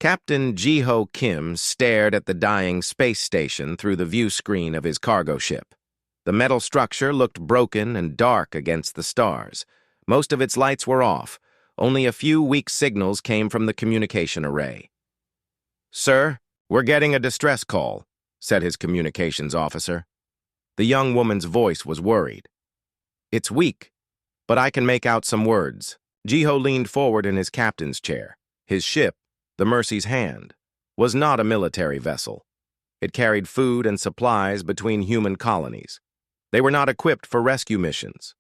Captain Ji-ho Kim stared at the dying space station through the view screen of his cargo ship. The metal structure looked broken and dark against the stars. Most of its lights were off. Only a few weak signals came from the communication array. "Sir, we're getting a distress call," said his communications officer. The young woman's voice was worried. "It's weak, but I can make out some words." Ji-ho leaned forward in his captain's chair. His ship, the Mercy's Hand, was not a military vessel. It carried food and supplies between human colonies. They were not equipped for rescue missions,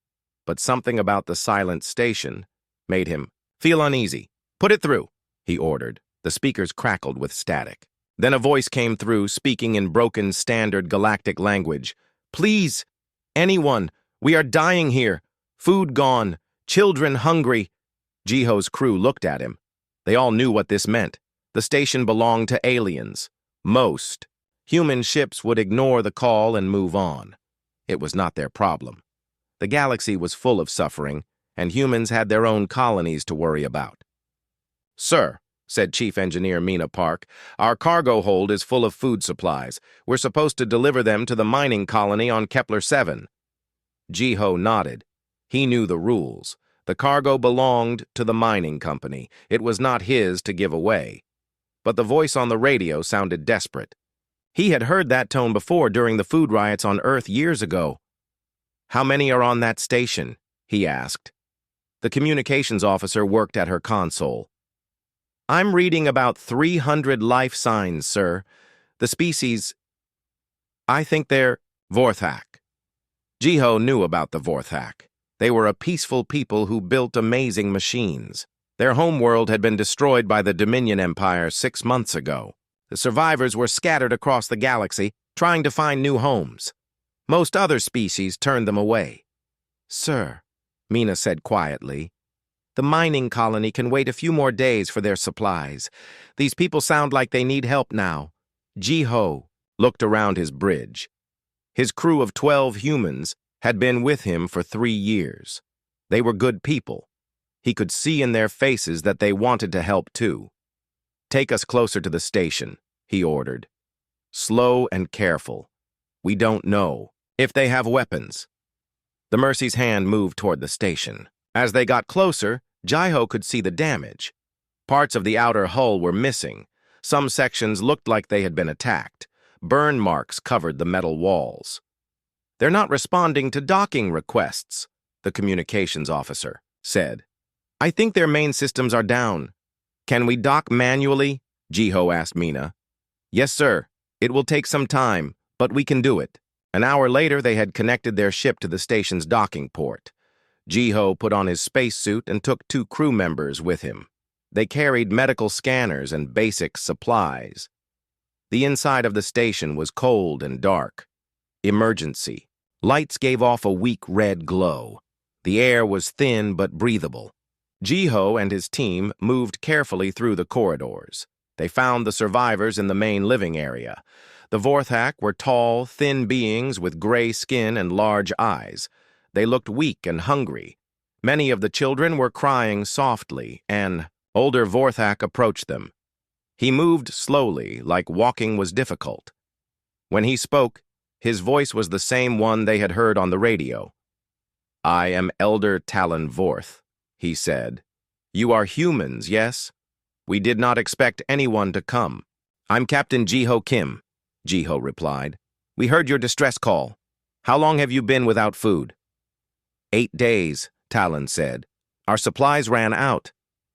but something about the silent station made him feel uneasy. "Put it through," he ordered. The speakers crackled with static. Then a voice came through, speaking in broken standard galactic language. "Please, anyone, we are dying here. Food gone, children hungry." Ji-ho's crew looked at him. They all knew what this meant. The station belonged to aliens. Most human ships would ignore the call and move on. It was not their problem. The galaxy was full of suffering, and humans had their own colonies to worry about. "Sir," said Chief Engineer Mina Park, "our cargo hold is full of food supplies. We're supposed to deliver them to the mining colony on Kepler 7. Ji-ho nodded. He knew the rules. The cargo belonged to the mining company. It was not his to give away. But the voice on the radio sounded desperate. He had heard that tone before during the food riots on Earth years ago. "How many are on that station?" he asked. The communications officer worked at her console. "I'm reading about 300 life signs, sir. The species, I think they're Vorthak." Ji-ho knew about the Vorthak. They were a peaceful people who built amazing machines. Their homeworld had been destroyed by the Dominion Empire 6 months ago. The survivors were scattered across the galaxy, trying to find new homes. Most other species turned them away. "Sir," Mina said quietly, "the mining colony can wait a few more days for their supplies. These people sound like they need help now." Ji-ho looked around his bridge. His crew of 12 humans had been with him for 3 years. They were good people. He could see in their faces that they wanted to help too. "Take us closer to the station," he ordered. "Slow and careful. We don't know if they have weapons." The Mercy's Hand moved toward the station. As they got closer, Ji-ho could see the damage. Parts of the outer hull were missing. Some sections looked like they had been attacked. Burn marks covered the metal walls. "They're not responding to docking requests," the communications officer said. "I think their main systems are down." "Can we dock manually?" Ji-ho asked Mina. "Yes, sir. It will take some time, but we can do it." An hour later, they had connected their ship to the station's docking port. Ji-ho put on his spacesuit and took 2 crew members with him. They carried medical scanners and basic supplies. The inside of the station was cold and dark. Emergency. Lights gave off a weak red glow. The air was thin but breathable. Ji-ho and his team moved carefully through the corridors. They found the survivors in the main living area. The Vorthak were tall, thin beings with gray skin and large eyes. They looked weak and hungry. Many of the children were crying softly. An older Vorthak approached them. He moved slowly, like walking was difficult. When he spoke, his voice was the same one they had heard on the radio. "I am Elder Talon Vorth," he said. "You are humans, yes? We did not expect anyone to come." "I'm Captain Ji-ho Kim," Ji-ho replied. "We heard your distress call. How long have you been without food?" 8 days, Talon said. "Our supplies ran out.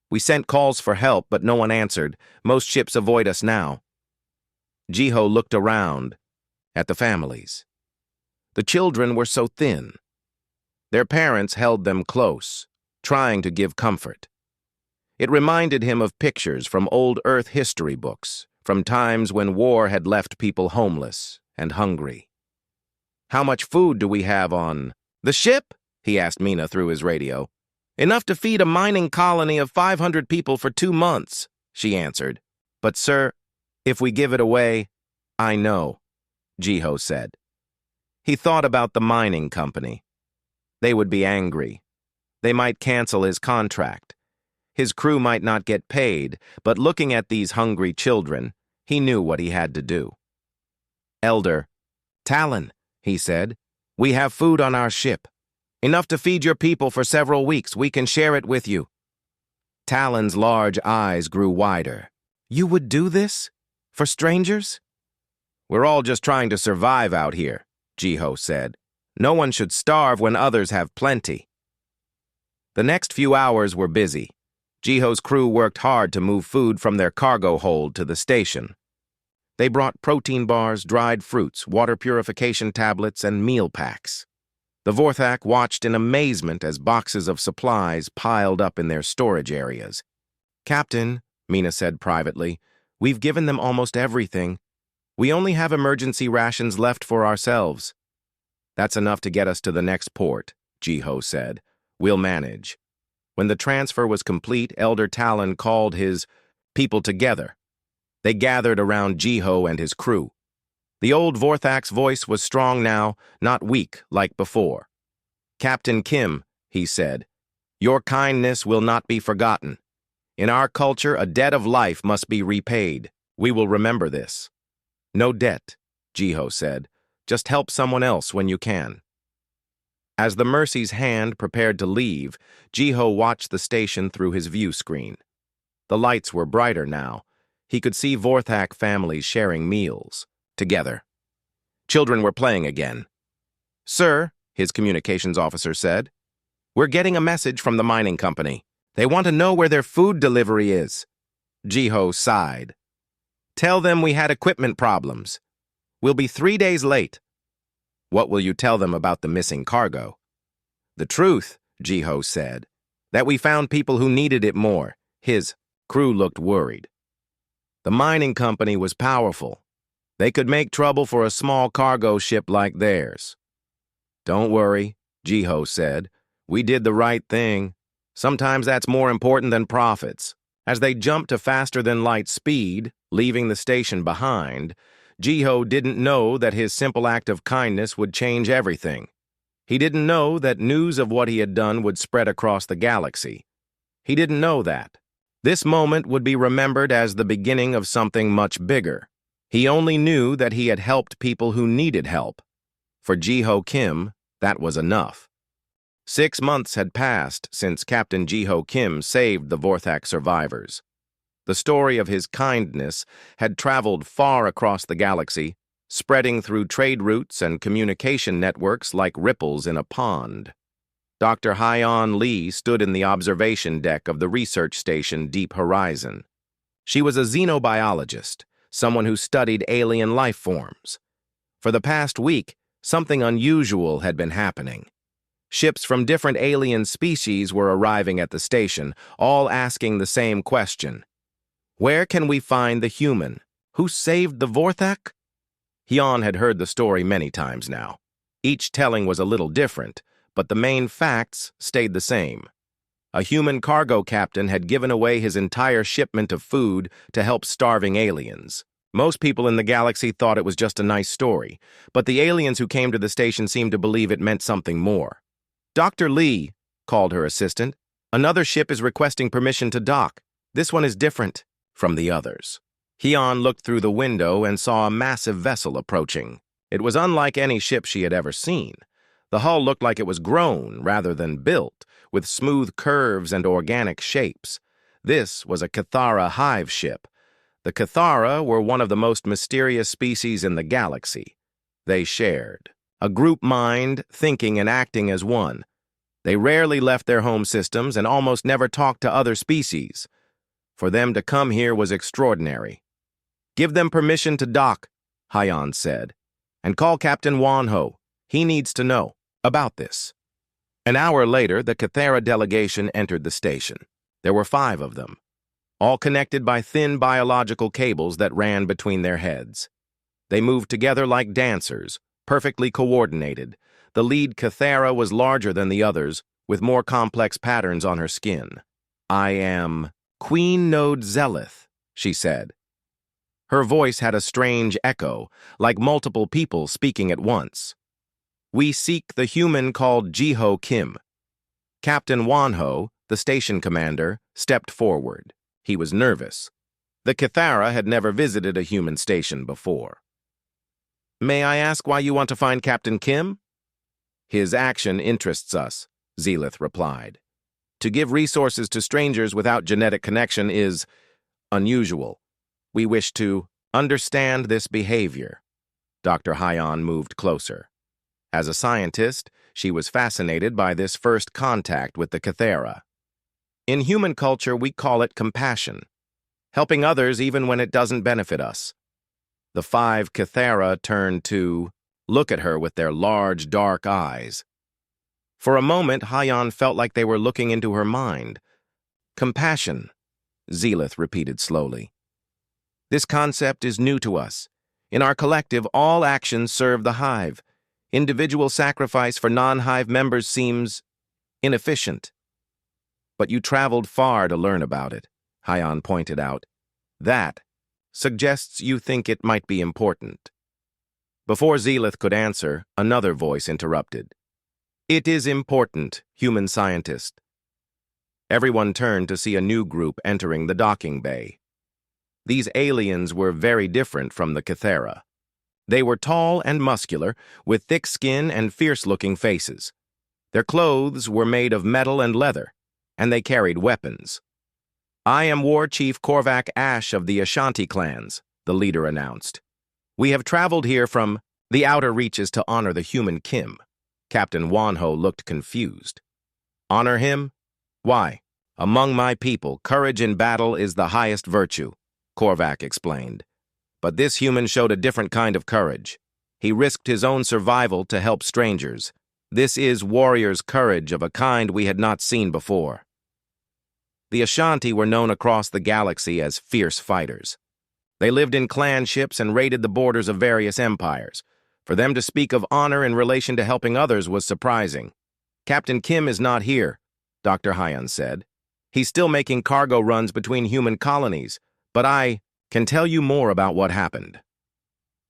We sent calls for help, but no one answered. Most ships avoid us now." Ji-ho looked around at the families. The children were so thin. Their parents held them close, trying to give comfort. It reminded him of pictures from old Earth history books, from times when war had left people homeless and hungry. "How much food do we have on the ship?" he asked Mina through his radio. "Enough to feed a mining colony of 500 people for 2 months, she answered. "But, sir, if we give it away—" "I know," Ji-ho said. He thought about the mining company. They would be angry. They might cancel his contract. His crew might not get paid, but looking at these hungry children, he knew what he had to do. "Elder Talon," he said, "we have food on our ship. Enough to feed your people for several weeks. We can share it with you." Talon's large eyes grew wider. "You would do this? For strangers?" "We're all just trying to survive out here," Jiho said. "No one should starve when others have plenty." The next few hours were busy. Jiho's crew worked hard to move food from their cargo hold to the station. They brought protein bars, dried fruits, water purification tablets, and meal packs. The Vorthak watched in amazement as boxes of supplies piled up in their storage areas. "Captain," Mina said privately, "we've given them almost everything. We only have emergency rations left for ourselves." "That's enough to get us to the next port," Jiho said. "We'll manage." When the transfer was complete, Elder Talon called his people together. They gathered around Jiho and his crew. The old Vorthak's voice was strong now, not weak like before. "Captain Kim," he said, "your kindness will not be forgotten. In our culture, a debt of life must be repaid. We will remember this." "No debt," Jiho said. "Just help someone else when you can." As the Mercy's hand prepared to leave, Jiho watched the station through his view screen. The lights were brighter now. He could see Vorthak families sharing meals together. Children were playing again. "Sir," his communications officer said, "we're getting a message from the mining company. They want to know where their food delivery is." Jiho sighed. "Tell them we had equipment problems. We'll be 3 days late." "What will you tell them about the missing cargo?" "The truth," Jiho said, "that we found people who needed it more." His crew looked worried. The mining company was powerful. They could make trouble for a small cargo ship like theirs. "Don't worry," Jiho said. "We did the right thing. Sometimes that's more important than profits." As they jumped to faster-than-light speed, leaving the station behind, Jiho didn't know that his simple act of kindness would change everything. He didn't know that news of what he had done would spread across the galaxy. He didn't know that. This moment would be remembered as the beginning of something much bigger. He only knew that he had helped people who needed help. For Jiho Kim, that was enough. 6 months had passed since Captain Jiho Kim saved the Vorthak survivors. The story of his kindness had traveled far across the galaxy, spreading through trade routes and communication networks like ripples in a pond. Dr. Hyon Lee stood in the observation deck of the research station Deep Horizon. She was a xenobiologist, someone who studied alien life forms. For the past week, something unusual had been happening. Ships from different alien species were arriving at the station, all asking the same question. "Where can we find the human? Who saved the Vorthak?" Hyon had heard the story many times now. Each telling was a little different, but the main facts stayed the same. A human cargo captain had given away his entire shipment of food to help starving aliens. Most people in the galaxy thought it was just a nice story, but the aliens who came to the station seemed to believe it meant something more. "Dr. Lee," called her assistant, "another ship is requesting permission to dock. This one is different from the others." Hyon looked through the window and saw a massive vessel approaching. It was unlike any ship she had ever seen. The hull looked like it was grown rather than built, with smooth curves and organic shapes. This was a Cathara hive ship. The Cathara were one of the most mysterious species in the galaxy. They shared a group mind, thinking and acting as one. They rarely left their home systems and almost never talked to other species. For them to come here was extraordinary. "Give them permission to dock," Hyon said, "and call Captain Wanho. He needs to know about this." An hour later, the Cathara delegation entered the station. There were 5 of them, all connected by thin biological cables that ran between their heads. They moved together like dancers, perfectly coordinated. The lead Cathara was larger than the others, with more complex patterns on her skin. "I am Queen Node Zelith," she said. Her voice had a strange echo, like multiple people speaking at once. "We seek the human called Jiho Kim. Captain Wanho, the station commander, stepped forward. He was nervous. The Cathara had never visited a human station before. "May I ask why you want to find Captain Kim?" "His action interests us," Zelith replied. "To give resources to strangers without genetic connection is unusual. We wish to understand this behavior." Dr. Hyan moved closer. As a scientist, she was fascinated by this first contact with the Cathara. In human culture, we call it compassion, helping others even when it doesn't benefit us. The 5 Cathara turned to look at her with their large, dark eyes. For a moment, Hyan felt like they were looking into her mind. "Compassion," Zelith repeated slowly. "This concept is new to us. In our collective, all actions serve the hive. Individual sacrifice for non-hive members seems inefficient." "But you traveled far to learn about it," Hyan pointed out. "That suggests you think it might be important." Before Zelith could answer, another voice interrupted. "It is important, human scientist." Everyone turned to see a new group entering the docking bay. These aliens were very different from the Cathara. They were tall and muscular, with thick skin and fierce-looking faces. Their clothes were made of metal and leather, and they carried weapons. "I am War Chief Korvac Ash of the Ashanti clans," the leader announced. "We have traveled here from the outer reaches to honor the human Kim." Captain Wanho looked confused. "Honor him? Why? Among my people, courage in battle is the highest virtue," Korvac explained. "But this human showed a different kind of courage. He risked his own survival to help strangers. This is warrior's courage of a kind we had not seen before." The Ashanti were known across the galaxy as fierce fighters. They lived in clan ships and raided the borders of various empires. For them to speak of honor in relation to helping others was surprising. "Captain Kim is not here," Dr. Hyan said. "He's still making cargo runs between human colonies, but I can tell you more about what happened."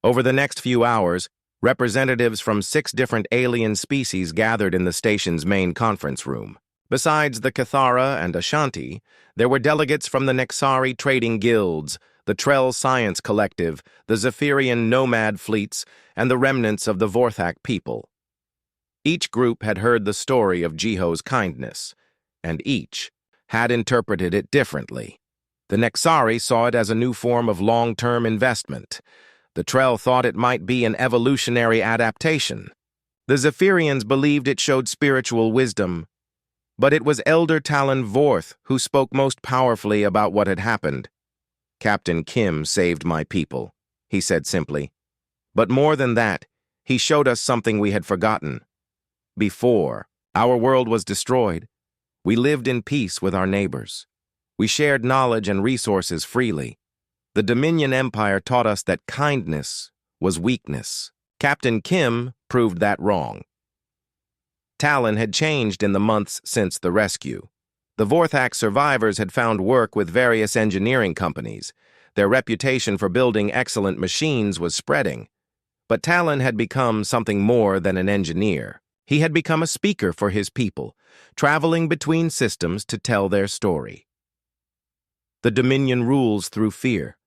Over the next few hours, representatives from 6 different alien species gathered in the station's main conference room. Besides the Cathara and Ashanti, there were delegates from the Nexari trading guilds, the Trell Science Collective, the Zephyrian nomad fleets, and the remnants of the Vorthak people. Each group had heard the story of Jiho's kindness, and each had interpreted it differently. The Nexari saw it as a new form of long-term investment. The Trell thought it might be an evolutionary adaptation. The Zephyrians believed it showed spiritual wisdom. But it was Elder Talon Vorth who spoke most powerfully about what had happened. "Captain Kim saved my people," he said simply. "But more than that, he showed us something we had forgotten. Before our world was destroyed, we lived in peace with our neighbors. We shared knowledge and resources freely. The Dominion Empire taught us that kindness was weakness. Captain Kim proved that wrong." Talon had changed in the months since the rescue. The Vorthak survivors had found work with various engineering companies. Their reputation for building excellent machines was spreading. But Talon had become something more than an engineer. He had become a speaker for his people, traveling between systems to tell their story. "The Dominion rules through fear,"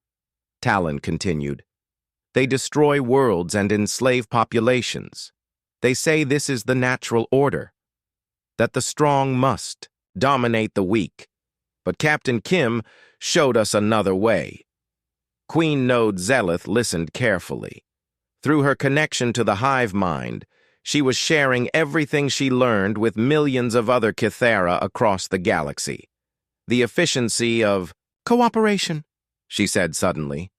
Talon continued. "They destroy worlds and enslave populations. They say this is the natural order, that the strong must dominate the weak. But Captain Kim showed us another way." Queen Node Zelith listened carefully. Through her connection to the hive mind, she was sharing everything she learned with millions of other Cathara across the galaxy. "The efficiency of cooperation," she said suddenly.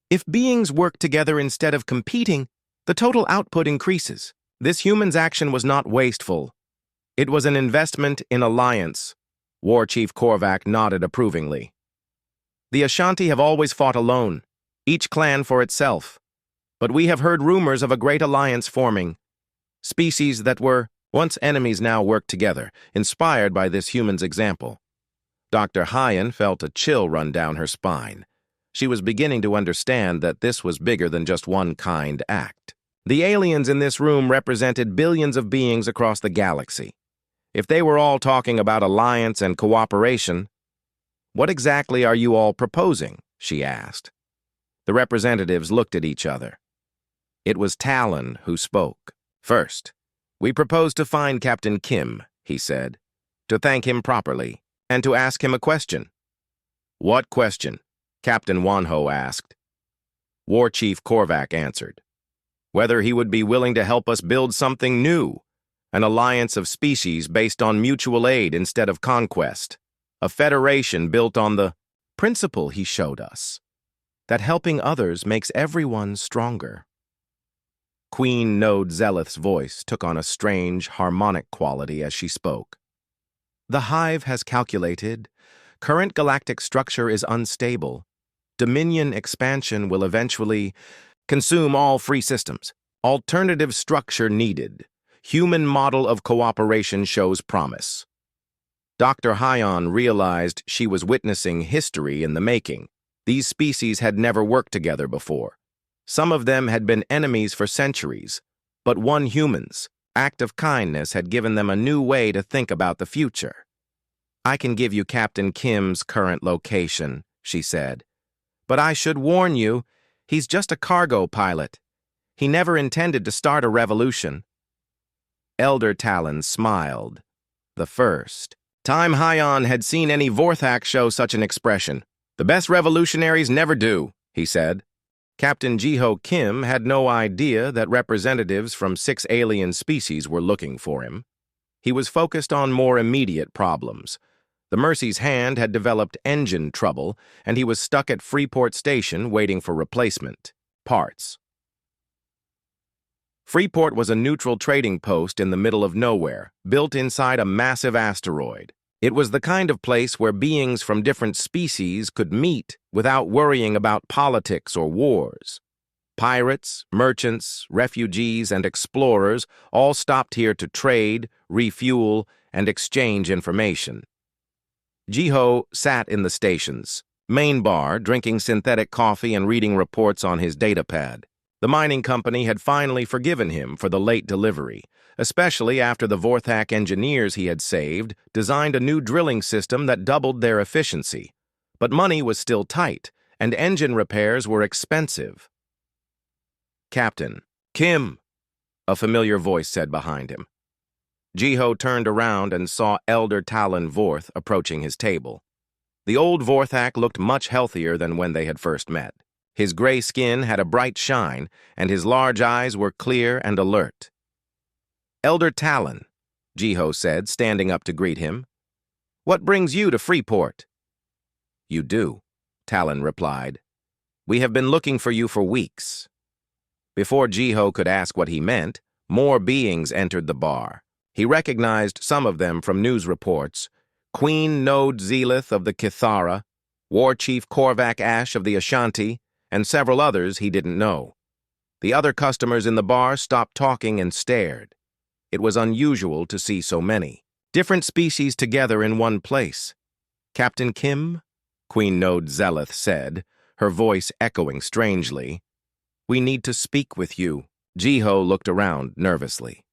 "If beings work together instead of competing, the total output increases. This human's action was not wasteful. It was an investment in alliance." War Chief Korvac nodded approvingly. "The Ashanti have always fought alone, each clan for itself. But we have heard rumors of a great alliance forming. Species that were once enemies now work together, inspired by this human's example." Dr. Hyan felt a chill run down her spine. She was beginning to understand that this was bigger than just one kind act. The aliens in this room represented billions of beings across the galaxy. If they were all talking about alliance and cooperation, what exactly are you all proposing? She asked. The representatives looked at each other. It was Talon who spoke. First, we propose to find Captain Kim, he said, to thank him properly, and to ask him a question. What question? Captain Wanho asked. War Chief Korvac answered. Whether he would be willing to help us build something new, an alliance of species based on mutual aid instead of conquest, a federation built on the principle he showed us, that helping others makes everyone stronger. Queen Node Zeleth's voice took on a strange, harmonic quality as she spoke. The Hive has calculated, current galactic structure is unstable. Dominion expansion will eventually consume all free systems. Alternative structure needed. Human model of cooperation shows promise. Dr. Hyon realized she was witnessing history in the making. These species had never worked together before. Some of them had been enemies for centuries, but one human's act of kindness had given them a new way to think about the future. I can give you Captain Kim's current location, she said. But I should warn you, he's just a cargo pilot. He never intended to start a revolution. Elder Talon smiled. The first time Hyon had seen any Vorthak show such an expression. The best revolutionaries never do, he said. Captain Jiho Kim had no idea that representatives from 6 alien species were looking for him. He was focused on more immediate problems. The Mercy's hand had developed engine trouble, and he was stuck at Freeport Station waiting for replacement parts. Freeport was a neutral trading post in the middle of nowhere, built inside a massive asteroid. It was the kind of place where beings from different species could meet without worrying about politics or wars. Pirates, merchants, refugees, and explorers all stopped here to trade, refuel, and exchange information. Jiho sat in the station's main bar, drinking synthetic coffee and reading reports on his datapad. The mining company had finally forgiven him for the late delivery, especially after the Vorthak engineers he had saved designed a new drilling system that doubled their efficiency. But money was still tight, and engine repairs were expensive. Captain Kim, a familiar voice said behind him. Jiho turned around and saw Elder Talon Vorth approaching his table. The old Vorthak looked much healthier than when they had first met. His gray skin had a bright shine, and his large eyes were clear and alert. Elder Talon, Jiho said, standing up to greet him. What brings you to Freeport? You do, Talon replied. We have been looking for you for weeks. Before Jiho could ask what he meant, more beings entered the bar. He recognized some of them from news reports: Queen Node Zeleth of the Kithara, War Chief Korvac Ash of the Ashanti, and several others he didn't know. The other customers in the bar stopped talking and stared. It was unusual to see so many different species together in one place. Captain Kim, Queen Node Zeleth said, her voice echoing strangely. We need to speak with you. Jiho looked around nervously.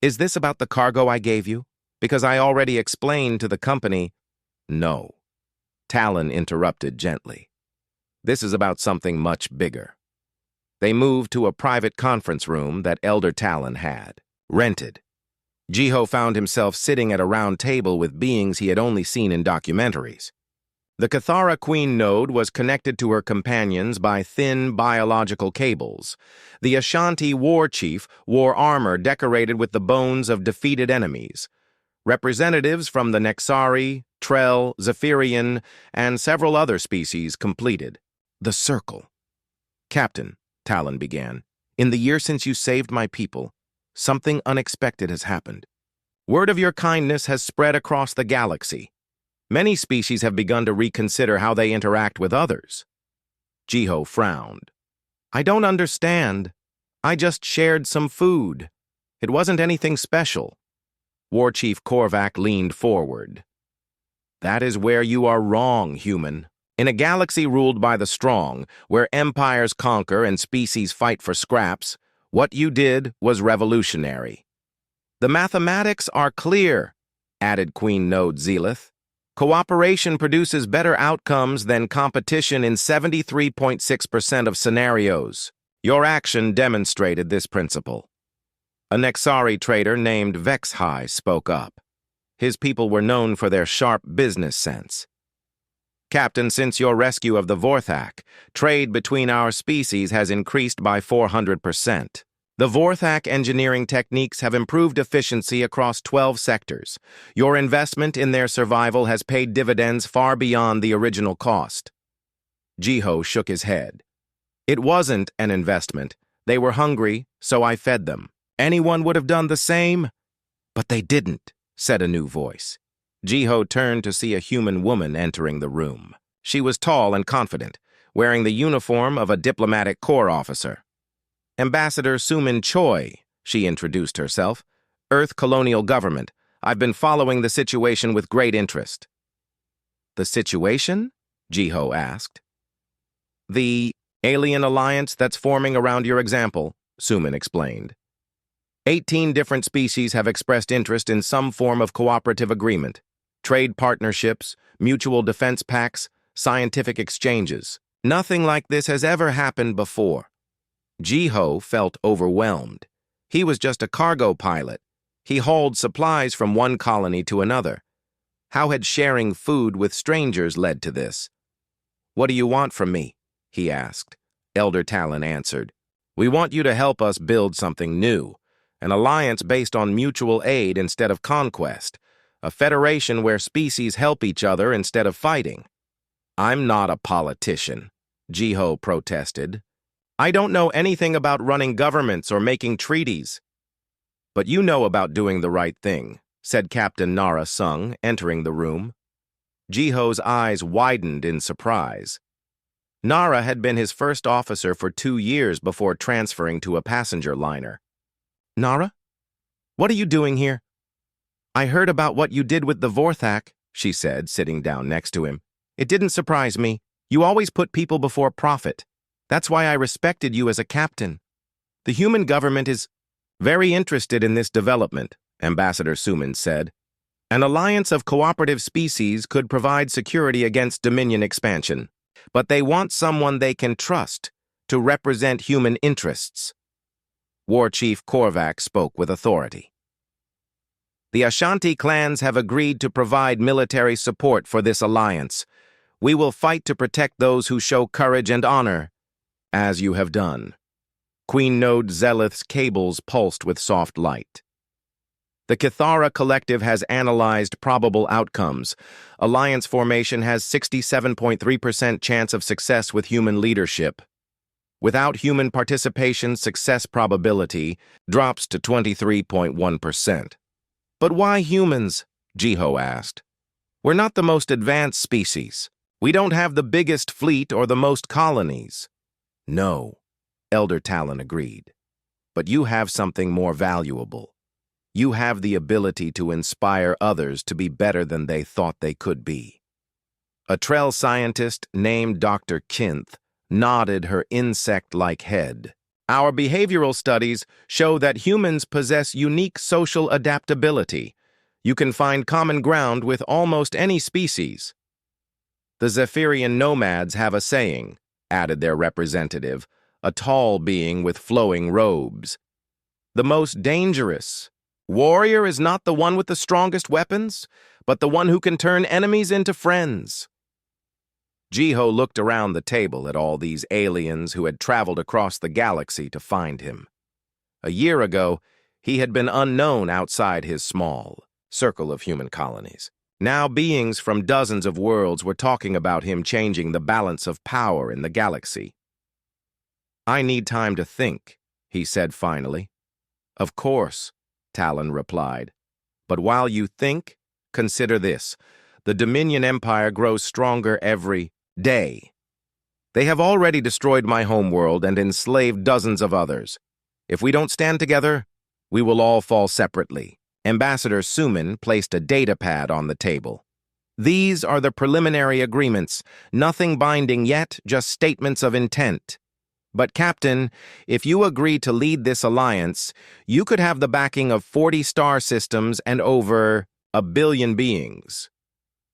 Is this about the cargo I gave you? Because I already explained to the company. No. Talon interrupted gently. This is about something much bigger. They moved to a private conference room that Elder Talon had rented. Jiho found himself sitting at a round table with beings he had only seen in documentaries. The Kithara Queen Node was connected to her companions by thin biological cables. The Ashanti War Chief wore armor decorated with the bones of defeated enemies. Representatives from the Nexari, Trell, Zephyrian, and several other species completed the circle. Captain, Talon began, in the year since you saved my people, something unexpected has happened. Word of your kindness has spread across the galaxy. Many species have begun to reconsider how they interact with others. Jiho frowned. I don't understand. I just shared some food. It wasn't anything special. War Chief Korvac leaned forward. That is where you are wrong, human. In a galaxy ruled by the strong, where empires conquer and species fight for scraps, what you did was revolutionary. The mathematics are clear, added Queen Node Zealoth. Cooperation produces better outcomes than competition in 73.6% of scenarios. Your action demonstrated this principle. A Nexari trader named Vexhai spoke up. His people were known for their sharp business sense. Captain, since your rescue of the Vorthak, trade between our species has increased by 400%. The Vorthak engineering techniques have improved efficiency across 12 sectors. Your investment in their survival has paid dividends far beyond the original cost. Jiho shook his head. It wasn't an investment. They were hungry, so I fed them. Anyone would have done the same, but they didn't, said a new voice. Jiho turned to see a human woman entering the room. She was tall and confident, wearing the uniform of a diplomatic corps officer. Ambassador Sumin Choi, she introduced herself. Earth Colonial Government. I've been following the situation with great interest. The situation? Jiho asked. The alien alliance that's forming around your example, Sumin explained. 18 different species have expressed interest in some form of cooperative agreement. Trade partnerships, mutual defense pacts, scientific exchanges. Nothing like this has ever happened before. Jiho felt overwhelmed. He was just a cargo pilot. He hauled supplies from one colony to another. How had sharing food with strangers led to this? What do you want from me? He asked. Elder Talon answered. We want you to help us build something new. An alliance based on mutual aid instead of conquest. A federation where species help each other instead of fighting. I'm not a politician, Jiho protested. I don't know anything about running governments or making treaties. But you know about doing the right thing, said Captain Nara Sung, entering the room. Jiho's eyes widened in surprise. Nara had been his first officer for 2 years before transferring to a passenger liner. Nara? What are you doing here? I heard about what you did with the Vorthak, she said, sitting down next to him. It didn't surprise me. You always put people before profit. That's why I respected you as a captain. The human government is very interested in this development, Ambassador Sumin said. An alliance of cooperative species could provide security against Dominion expansion, but they want someone they can trust to represent human interests. War Chief Korvac spoke with authority. The Ashanti clans have agreed to provide military support for this alliance. We will fight to protect those who show courage and honor, as you have done. Queen Node Zealoth's cables pulsed with soft light. The Kithara Collective has analyzed probable outcomes. Alliance formation has 67.3% chance of success with human leadership. Without human participation, success probability drops to 23.1%. But why humans? Jiho asked. We're not the most advanced species. We don't have the biggest fleet or the most colonies. No, Elder Talon agreed. But you have something more valuable. You have the ability to inspire others to be better than they thought they could be. A Trell scientist named Dr. Kinth nodded her insect-like head. Our behavioral studies show that humans possess unique social adaptability. You can find common ground with almost any species. The Zephyrian nomads have a saying, added their representative, a tall being with flowing robes. The most dangerous warrior is not the one with the strongest weapons, but the one who can turn enemies into friends. Jiho looked around the table at all these aliens who had traveled across the galaxy to find him. A year ago, he had been unknown outside his small circle of human colonies. Now beings from dozens of worlds were talking about him changing the balance of power in the galaxy. I need time to think, he said finally. Of course, Talon replied. But while you think, consider this. The Dominion Empire grows stronger every day. They have already destroyed my homeworld and enslaved dozens of others. If we don't stand together, we will all fall separately. Ambassador Sumin placed a data pad on the table. These are the preliminary agreements, nothing binding yet, just statements of intent. But Captain, if you agree to lead this alliance, you could have the backing of 40 star systems and over 1 billion beings.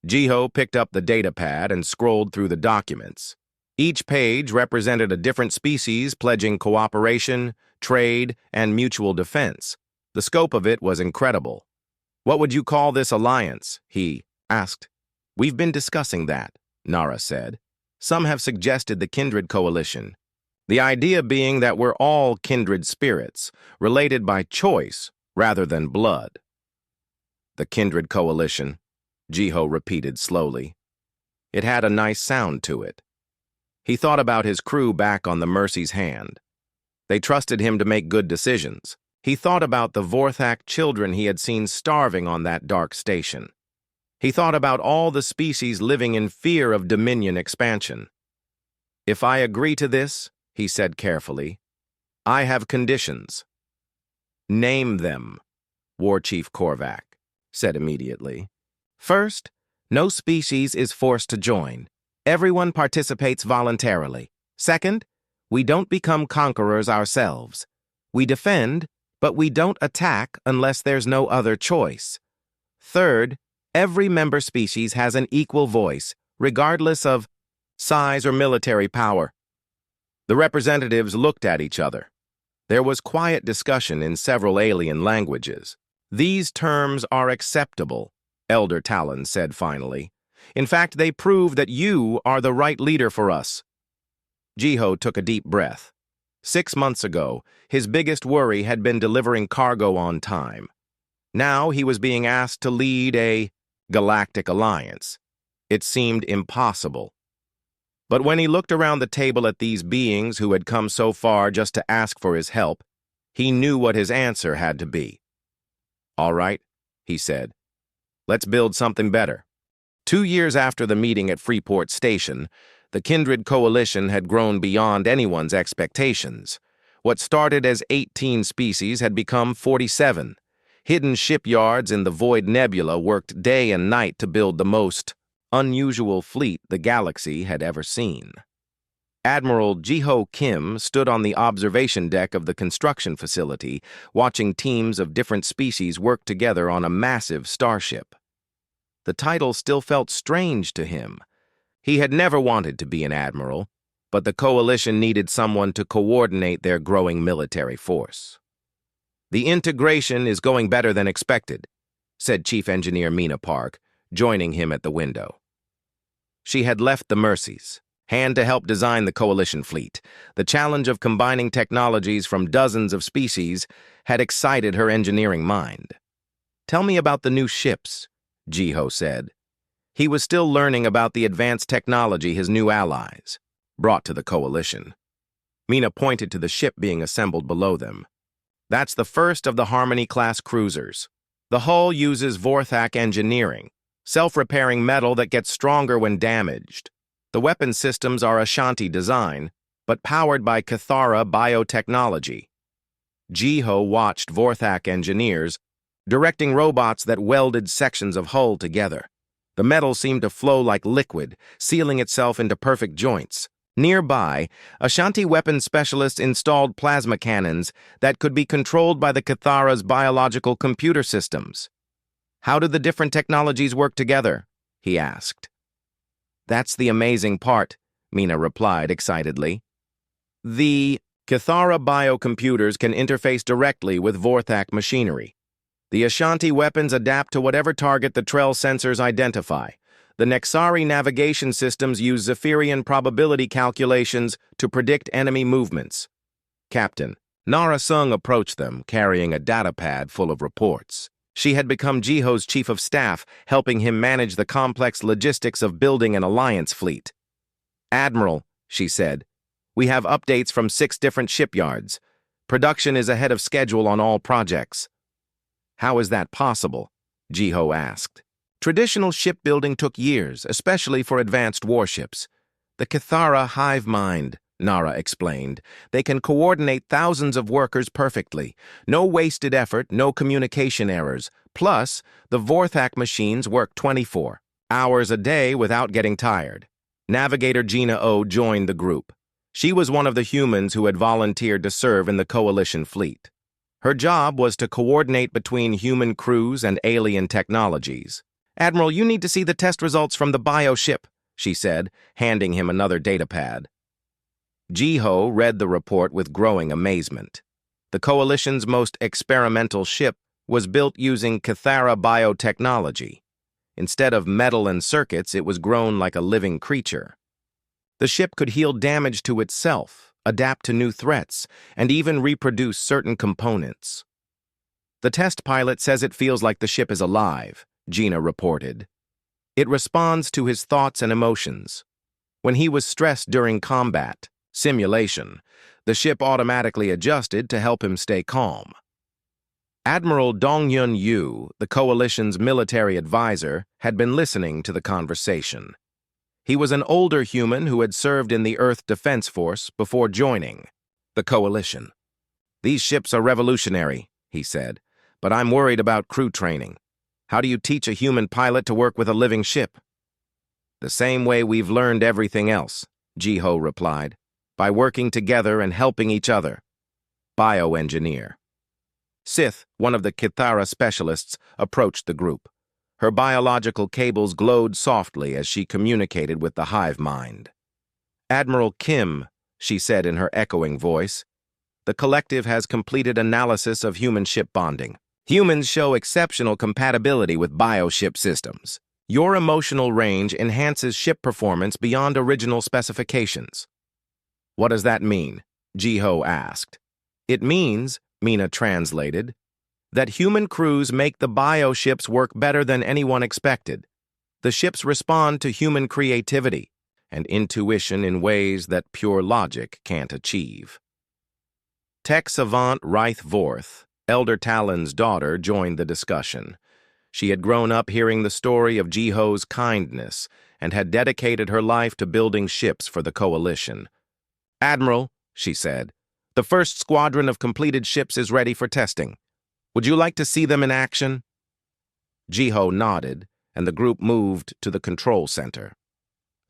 Jiho picked up the data pad and scrolled through the documents. Each page represented a different species pledging cooperation, trade, and mutual defense. The scope of it was incredible. "What would you call this alliance?" he asked. "We've been discussing that," Nara said. "Some have suggested the Kindred Coalition. The idea being that we're all kindred spirits, related by choice rather than blood." "The Kindred Coalition," Jiho repeated slowly. It had a nice sound to it. He thought about his crew back on the Mercy's hand. They trusted him to make good decisions. He thought about the Vorthak children he had seen starving on that dark station. He thought about all the species living in fear of Dominion expansion. "If I agree to this," he said carefully, "I have conditions." "Name them," War Chief Korvac said immediately. "First, no species is forced to join. Everyone participates voluntarily. Second, we don't become conquerors ourselves. We defend, but we don't attack unless there's no other choice. Third, every member species has an equal voice, regardless of size or military power." The representatives looked at each other. There was quiet discussion in several alien languages. "These terms are acceptable," Elder Talon said finally. "In fact, they prove that you are the right leader for us." Jiho took a deep breath. 6 months ago, his biggest worry had been delivering cargo on time. Now he was being asked to lead a galactic alliance. It seemed impossible. But when he looked around the table at these beings who had come so far just to ask for his help, he knew what his answer had to be. "All right," he said. "Let's build something better." 2 years after the meeting at Freeport Station, the Kindred Coalition had grown beyond anyone's expectations. What started as 18 species had become 47. Hidden shipyards in the Void Nebula worked day and night to build the most unusual fleet the galaxy had ever seen. Admiral Jiho Kim stood on the observation deck of the construction facility, watching teams of different species work together on a massive starship. The title still felt strange to him. He had never wanted to be an admiral, but the coalition needed someone to coordinate their growing military force. "The integration is going better than expected," said Chief Engineer Mina Park, joining him at the window. She had left the Mercies, hand to help design the coalition fleet. The challenge of combining technologies from dozens of species had excited her engineering mind. "Tell me about the new ships," Jiho said. He was still learning about the advanced technology his new allies brought to the coalition. Mina pointed to the ship being assembled below them. "That's the first of the Harmony-class cruisers. The hull uses Vorthak engineering, self-repairing metal that gets stronger when damaged. The weapon systems are Ashanti design, but powered by Cathara biotechnology." Jiho watched Vorthak engineers directing robots that welded sections of hull together. The metal seemed to flow like liquid, sealing itself into perfect joints. Nearby, Ashanti weapons specialists installed plasma cannons that could be controlled by the Cathara's biological computer systems. "How do the different technologies work together?" he asked. "That's the amazing part," Mina replied excitedly. "The Cathara biocomputers can interface directly with Vorthak machinery. The Ashanti weapons adapt to whatever target the Trell sensors identify. The Nexari navigation systems use Zephyrian probability calculations to predict enemy movements." Captain Nara Sung approached them, carrying a data pad full of reports. She had become Jiho's chief of staff, helping him manage the complex logistics of building an alliance fleet. "Admiral," she said, "we have updates from 6 different shipyards. Production is ahead of schedule on all projects." "How is that possible?" Jiho asked. "Traditional shipbuilding took years, especially for advanced warships. The Cathara hive mind," Nara explained. "They can coordinate thousands of workers perfectly. No wasted effort, no communication errors. Plus, the Vorthak machines work 24 hours a day without getting tired." Navigator Gina O joined the group. She was one of the humans who had volunteered to serve in the coalition fleet. Her job was to coordinate between human crews and alien technologies. "Admiral, you need to see the test results from the bioship," she said, handing him another datapad. Jiho read the report with growing amazement. The Coalition's most experimental ship was built using Cathara biotechnology. Instead of metal and circuits, it was grown like a living creature. The ship could heal damage to itself, adapt to new threats, and even reproduce certain components. "The test pilot says it feels like the ship is alive," Gina reported. "It responds to his thoughts and emotions. When he was stressed during combat, simulation, the ship automatically adjusted to help him stay calm." Admiral Dongyun Yu, the Coalition's military advisor, had been listening to the conversation. He was an older human who had served in the Earth Defense Force before joining the Coalition. "These ships are revolutionary," he said, "but I'm worried about crew training. How do you teach a human pilot to work with a living ship?" "The same way we've learned everything else," Jiho replied, "by working together and helping each other." Bioengineer. Sith, one of the Cathara specialists, approached the group. Her biological cables glowed softly as she communicated with the hive mind. "Admiral Kim," she said in her echoing voice, "the collective has completed analysis of human-ship bonding. Humans show exceptional compatibility with bioship systems. Your emotional range enhances ship performance beyond original specifications." "What does that mean?" Jiho asked. "It means," Mina translated, "that human crews make the bioships work better than anyone expected. The ships respond to human creativity and intuition in ways that pure logic can't achieve." Tech savant Ryth Vorth, Elder Talon's daughter, joined the discussion. She had grown up hearing the story of Jiho's kindness and had dedicated her life to building ships for the Coalition. "Admiral," she said, "the first squadron of completed ships is ready for testing. Would you like to see them in action?" Jiho nodded, and the group moved to the control center.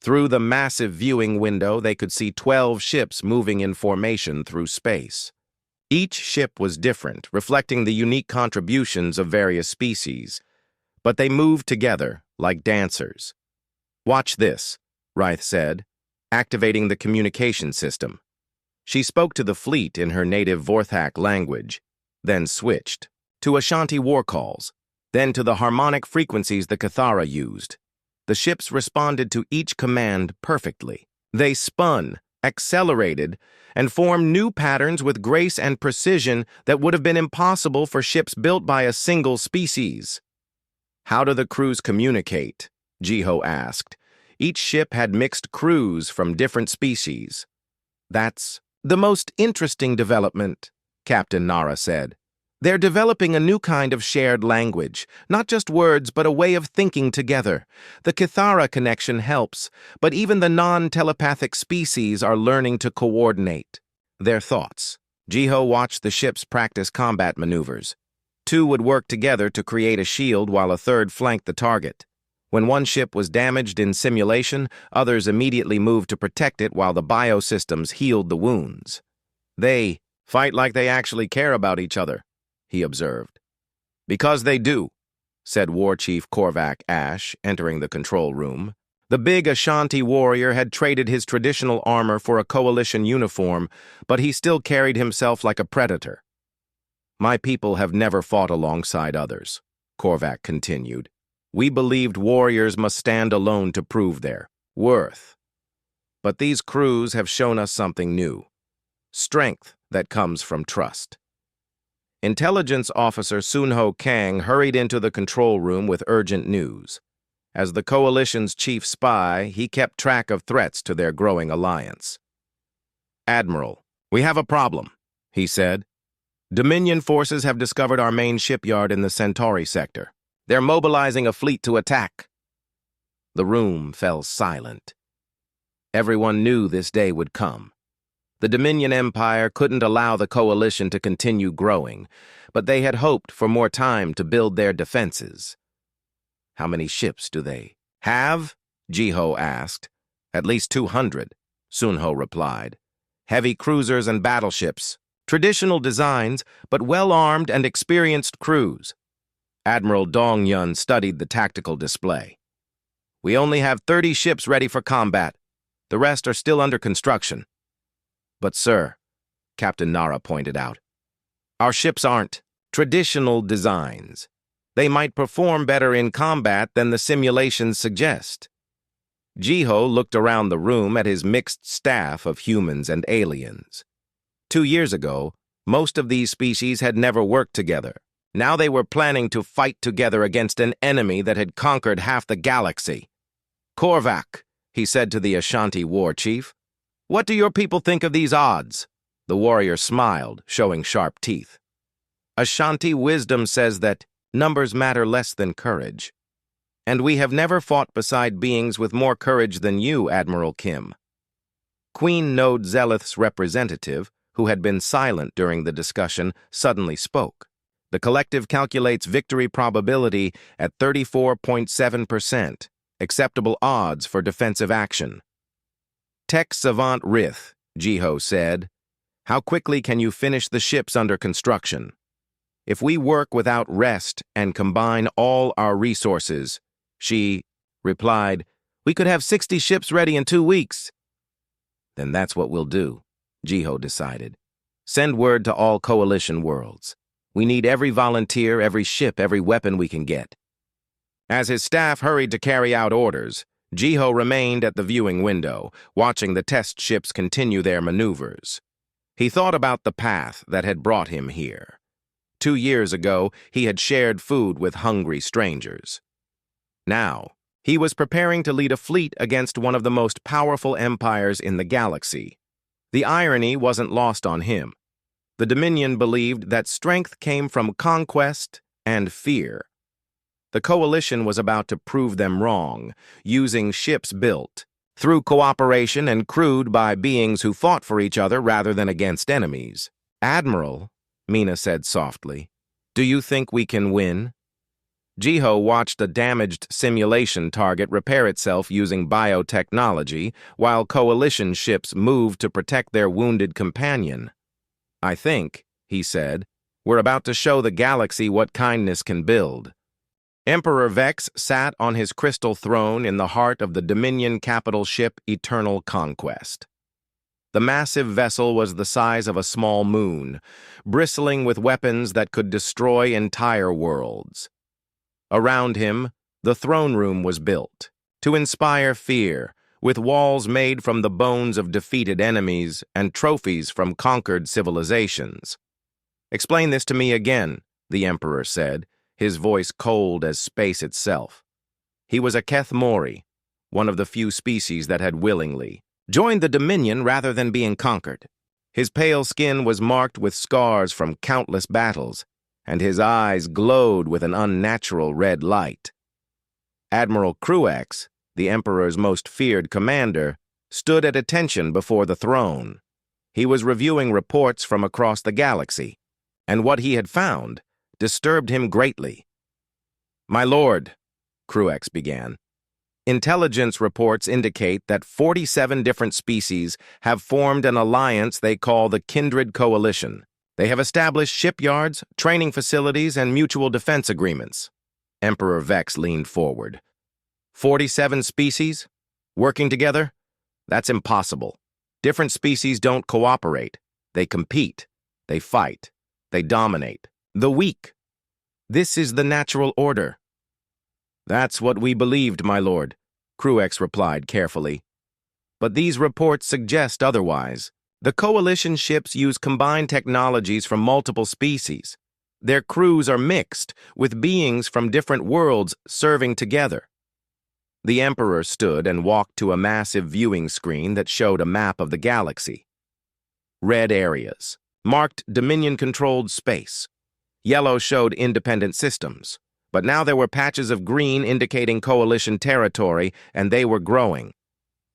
Through the massive viewing window, they could see 12 ships moving in formation through space. Each ship was different, reflecting the unique contributions of various species, but they moved together like dancers. "Watch this," Ryth said, activating the communication system. She spoke to the fleet in her native Vorthak language, then switched to Ashanti war calls, then to the harmonic frequencies the Cathara used. The ships responded to each command perfectly. They spun, accelerated, and formed new patterns with grace and precision that would have been impossible for ships built by a single species. "How do the crews communicate?" Jiho asked. Each ship had mixed crews from different species. "That's the most interesting development," Captain Nara said. "They're developing a new kind of shared language, not just words, but a way of thinking together. The Cathara connection helps, but even the non-telepathic species are learning to coordinate their thoughts." Jiho watched the ships practice combat maneuvers. Two would work together to create a shield while a third flanked the target. When one ship was damaged in simulation, others immediately moved to protect it while the biosystems healed the wounds. "They fight like they actually care about each other," he observed. "Because they do," said War Chief Korvac Ash, entering the control room. The big Ashanti warrior had traded his traditional armor for a Coalition uniform, but he still carried himself like a predator. "My people have never fought alongside others," Korvac continued. "We believed warriors must stand alone to prove their worth. But these crews have shown us something new. Strength that comes from trust." Intelligence Officer Sunho Kang hurried into the control room with urgent news. As the Coalition's chief spy, he kept track of threats to their growing alliance. "Admiral, we have a problem," he said. "Dominion forces have discovered our main shipyard in the Centauri sector. They're mobilizing a fleet to attack." The room fell silent. Everyone knew this day would come. The Dominion Empire couldn't allow the Coalition to continue growing, but they had hoped for more time to build their defenses. "How many ships do they have?" Jiho asked. "At least 200, Sunho replied. "Heavy cruisers and battleships, Traditional designs, but well-armed and experienced crews. Admiral Dong Yun studied the tactical display. We only have 30 ships ready for combat. The rest are still under construction. But, sir, Captain Nara pointed out, our ships aren't traditional designs. They might perform better in combat than the simulations suggest. Jiho looked around the room at his mixed staff of humans and aliens. 2 years ago, most of these species had never worked together. Now they were planning to fight together against an enemy that had conquered half the galaxy. Korvac, he said to the Ashanti war chief, what do your people think of these odds? The warrior smiled, showing sharp teeth. Ashanti wisdom says that numbers matter less than courage. And we have never fought beside beings with more courage than you, Admiral Kim. Queen Node Zeleth's representative, who had been silent during the discussion, suddenly spoke. The collective calculates victory probability at 34.7%, acceptable odds for defensive action. Tech Savant Rith, Jiho said, how quickly can you finish the ships under construction? If we work without rest and combine all our resources, she replied, we could have 60 ships ready in 2 weeks. Then that's what we'll do, Jiho decided. Send word to all coalition worlds. We need every volunteer, every ship, every weapon we can get. As his staff hurried to carry out orders, Jiho remained at the viewing window, watching the test ships continue their maneuvers. He thought about the path that had brought him here. 2 years ago, he had shared food with hungry strangers. Now, he was preparing to lead a fleet against one of the most powerful empires in the galaxy. The irony wasn't lost on him. The Dominion believed that strength came from conquest and fear. The coalition was about to prove them wrong, using ships built, through cooperation and crewed by beings who fought for each other rather than against enemies. Admiral, Mina said softly, do you think we can win? Jiho watched a damaged simulation target repair itself using biotechnology, while coalition ships moved to protect their wounded companion. I think, he said, we're about to show the galaxy what kindness can build. Emperor Vex sat on his crystal throne in the heart of the Dominion capital ship Eternal Conquest. The massive vessel was the size of a small moon, bristling with weapons that could destroy entire worlds. Around him, the throne room was built, to inspire fear, with walls made from the bones of defeated enemies and trophies from conquered civilizations. Explain this to me again, the Emperor said, his voice cold as space itself. He was a Keth Mori, one of the few species that had willingly joined the Dominion rather than being conquered. His pale skin was marked with scars from countless battles, and his eyes glowed with an unnatural red light. Admiral Cruex, the Emperor's most feared commander, stood at attention before the throne. He was reviewing reports from across the galaxy, and what he had found disturbed him greatly. My lord, Cruex began, intelligence reports indicate that 47 different species have formed an alliance they call the Kindred Coalition. They have established shipyards, training facilities, and mutual defense agreements. Emperor Vex leaned forward. 47 species? Working together? That's impossible. Different species don't cooperate. They compete. They fight. They dominate. The weak. This is the natural order. That's what we believed, my lord, Cruex replied carefully. But these reports suggest otherwise. The coalition ships use combined technologies from multiple species. Their crews are mixed, with beings from different worlds serving together. The Emperor stood and walked to a massive viewing screen that showed a map of the galaxy. Red areas marked Dominion-controlled space. Yellow showed independent systems, but now there were patches of green indicating coalition territory, and they were growing.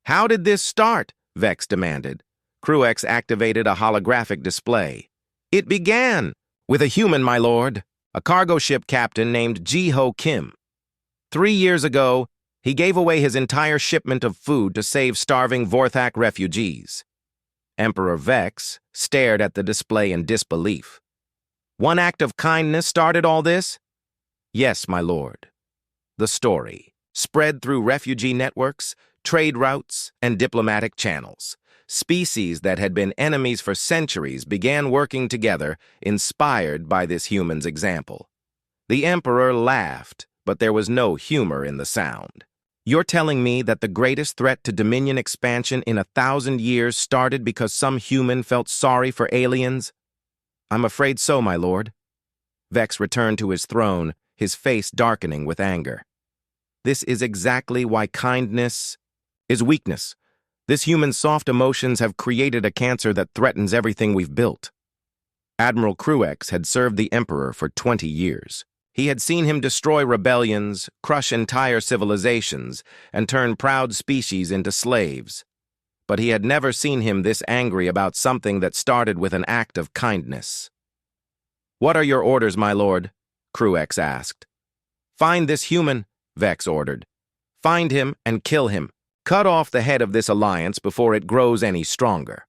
How did this start? Vex demanded. Cruex activated a holographic display. It began with a human, my lord, a cargo ship captain named Jiho Kim. 3 years ago, he gave away his entire shipment of food to save starving Vorthak refugees. Emperor Vex stared at the display in disbelief. One act of kindness started all this? Yes, my lord. The story, spread through refugee networks, trade routes, and diplomatic channels. Species that had been enemies for centuries began working together, inspired by this human's example. The Emperor laughed, but there was no humor in the sound. You're telling me that the greatest threat to Dominion expansion in 1,000 years started because some human felt sorry for aliens? I'm afraid so, my lord. Vex returned to his throne, his face darkening with anger. This is exactly why kindness is weakness. This human's soft emotions have created a cancer that threatens everything we've built. Admiral Cruex had served the Emperor for 20 years. He had seen him destroy rebellions, crush entire civilizations, and turn proud species into slaves. But he had never seen him this angry about something that started with an act of kindness. "What are your orders, my lord?" Cruex asked. "Find this human," Vex ordered. "Find him and kill him. Cut off the head of this alliance before it grows any stronger."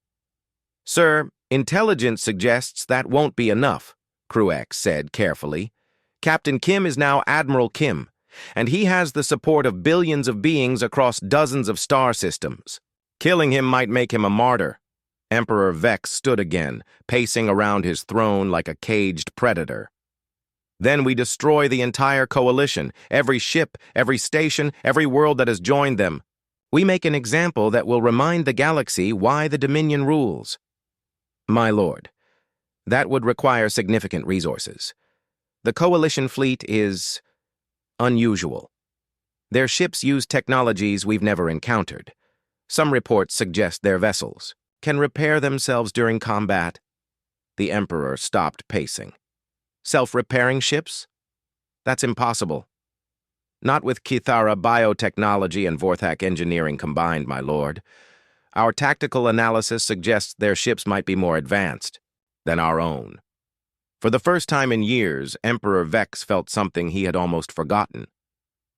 "Sir, intelligence suggests that won't be enough," Cruex said carefully. "Captain Kim is now Admiral Kim, and he has the support of billions of beings across dozens of star systems. Killing him might make him a martyr." Emperor Vex stood again, pacing around his throne like a caged predator. "Then we destroy the entire coalition, every ship, every station, every world that has joined them. We make an example that will remind the galaxy why the Dominion rules." "My lord, that would require significant resources. The coalition fleet is unusual. Their ships use technologies we've never encountered. Some reports suggest their vessels can repair themselves during combat." The Emperor stopped pacing. "Self-repairing ships? That's impossible. Not with Kithara biotechnology and Vorthak engineering combined, my lord. Our tactical analysis suggests their ships might be more advanced than our own." For the first time in years, Emperor Vex felt something he had almost forgotten: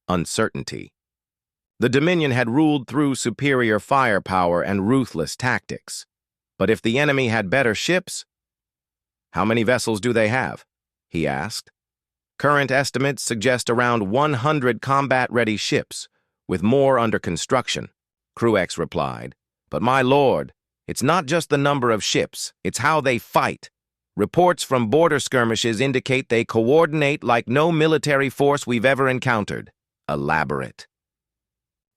uncertainty. The Dominion had ruled through superior firepower and ruthless tactics. But if the enemy had better ships? "How many vessels do they have?" he asked. "Current estimates suggest around 100 combat-ready ships, with more under construction," Cruex replied. "But my lord, it's not just the number of ships, it's how they fight. Reports from border skirmishes indicate they coordinate like no military force we've ever encountered. Elaborate."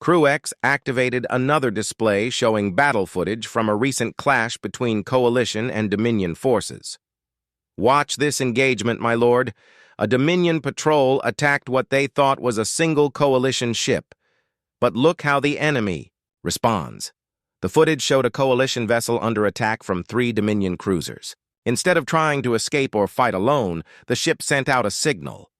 Cruex activated another display showing battle footage from a recent clash between Coalition and Dominion forces. "Watch this engagement, my lord. A Dominion patrol attacked what they thought was a single Coalition ship. But look how the enemy responds." The footage showed a Coalition vessel under attack from 3 Dominion cruisers. Instead of trying to escape or fight alone, the ship sent out a signal.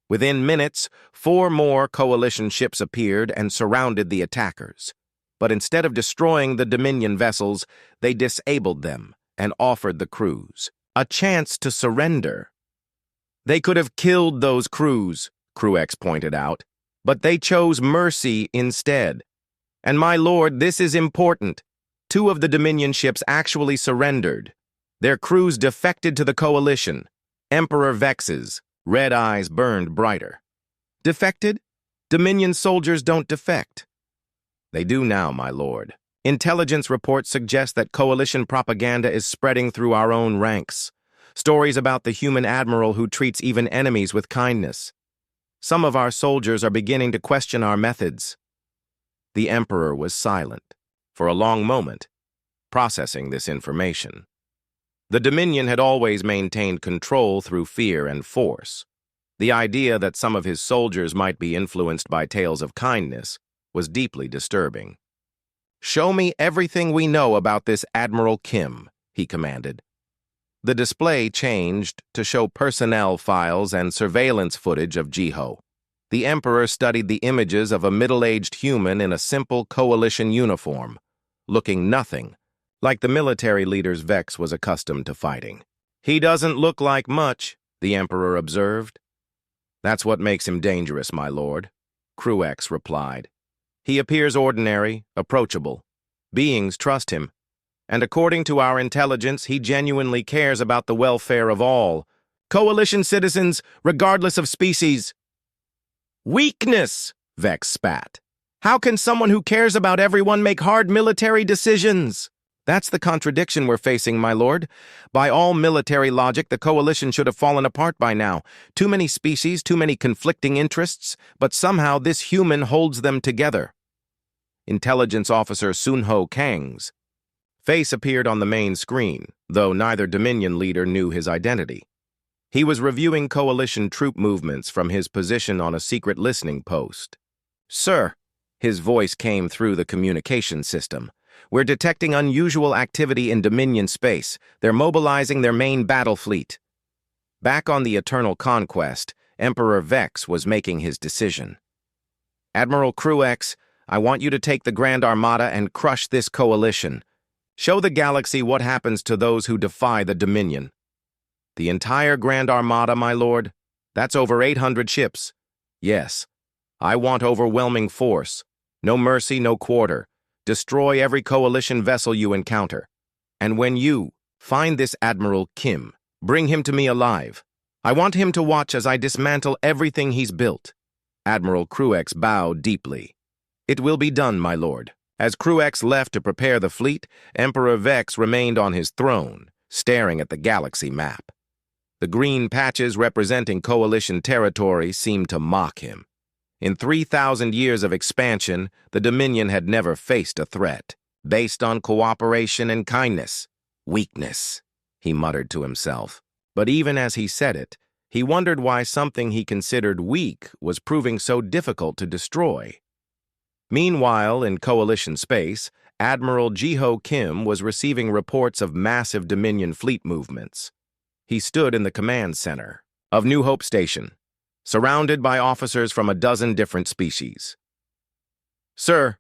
Within minutes, 4 more Coalition ships appeared and surrounded the attackers. But instead of destroying the Dominion vessels, they disabled them and offered the crews a chance to surrender. "They could have killed those crews," Cruex pointed out, "but they chose mercy instead. And my lord, this is important. 2 of the Dominion ships actually surrendered. Their crews defected to the Coalition. Emperor Vex's red eyes burned brighter. "Defected? Dominion soldiers don't defect." "They do now, my lord. Intelligence reports suggest that Coalition propaganda is spreading through our own ranks. Stories about the human admiral who treats even enemies with kindness. Some of our soldiers are beginning to question our methods." The Emperor was silent for a long moment, processing this information. The Dominion had always maintained control through fear and force. The idea that some of his soldiers might be influenced by tales of kindness was deeply disturbing. "Show me everything we know about this Admiral Kim," he commanded. The display changed to show personnel files and surveillance footage of Jiho. The Emperor studied the images of a middle-aged human in a simple Coalition uniform, looking nothing like the military leaders Vex was accustomed to fighting. "He doesn't look like much," the Emperor observed. "That's what makes him dangerous, my lord," Cruex replied. "He appears ordinary, approachable. Beings trust him. And according to our intelligence, he genuinely cares about the welfare of all Coalition citizens, regardless of species. Weakness, Vex spat. How can someone who cares about everyone make hard military decisions? That's the contradiction we're facing, my lord. By all military logic, the Coalition should have fallen apart by now. Too many species, too many conflicting interests, but somehow this human holds them together. Intelligence Officer Sunho Kang's face appeared on the main screen, though neither Dominion leader knew his identity. He was reviewing Coalition troop movements from his position on a secret listening post. Sir, his voice came through the communication system. We're detecting unusual activity in Dominion space. They're mobilizing their main battle fleet. Back on the Eternal Conquest, Emperor Vex was making his decision. Admiral Cruex, I want you to take the Grand Armada and crush this coalition. Show the galaxy what happens to those who defy the Dominion. The entire Grand Armada, my lord? That's over 800 ships. Yes. I want overwhelming force. No mercy, no quarter. Destroy every coalition vessel you encounter. And when you find this Admiral Kim, bring him to me alive. I want him to watch as I dismantle everything he's built. Admiral Cruex bowed deeply. It will be done, my lord. As Cruex left to prepare the fleet, Emperor Vex remained on his throne, staring at the galaxy map. The green patches representing Coalition territory seemed to mock him. In 3,000 years of expansion, the Dominion had never faced a threat, based on cooperation and kindness. Weakness, he muttered to himself. But even as he said it, he wondered why something he considered weak was proving so difficult to destroy. Meanwhile, in Coalition space, Admiral Jiho Kim was receiving reports of massive Dominion fleet movements. He stood in the command center of New Hope Station, surrounded by officers from a dozen different species. Sir,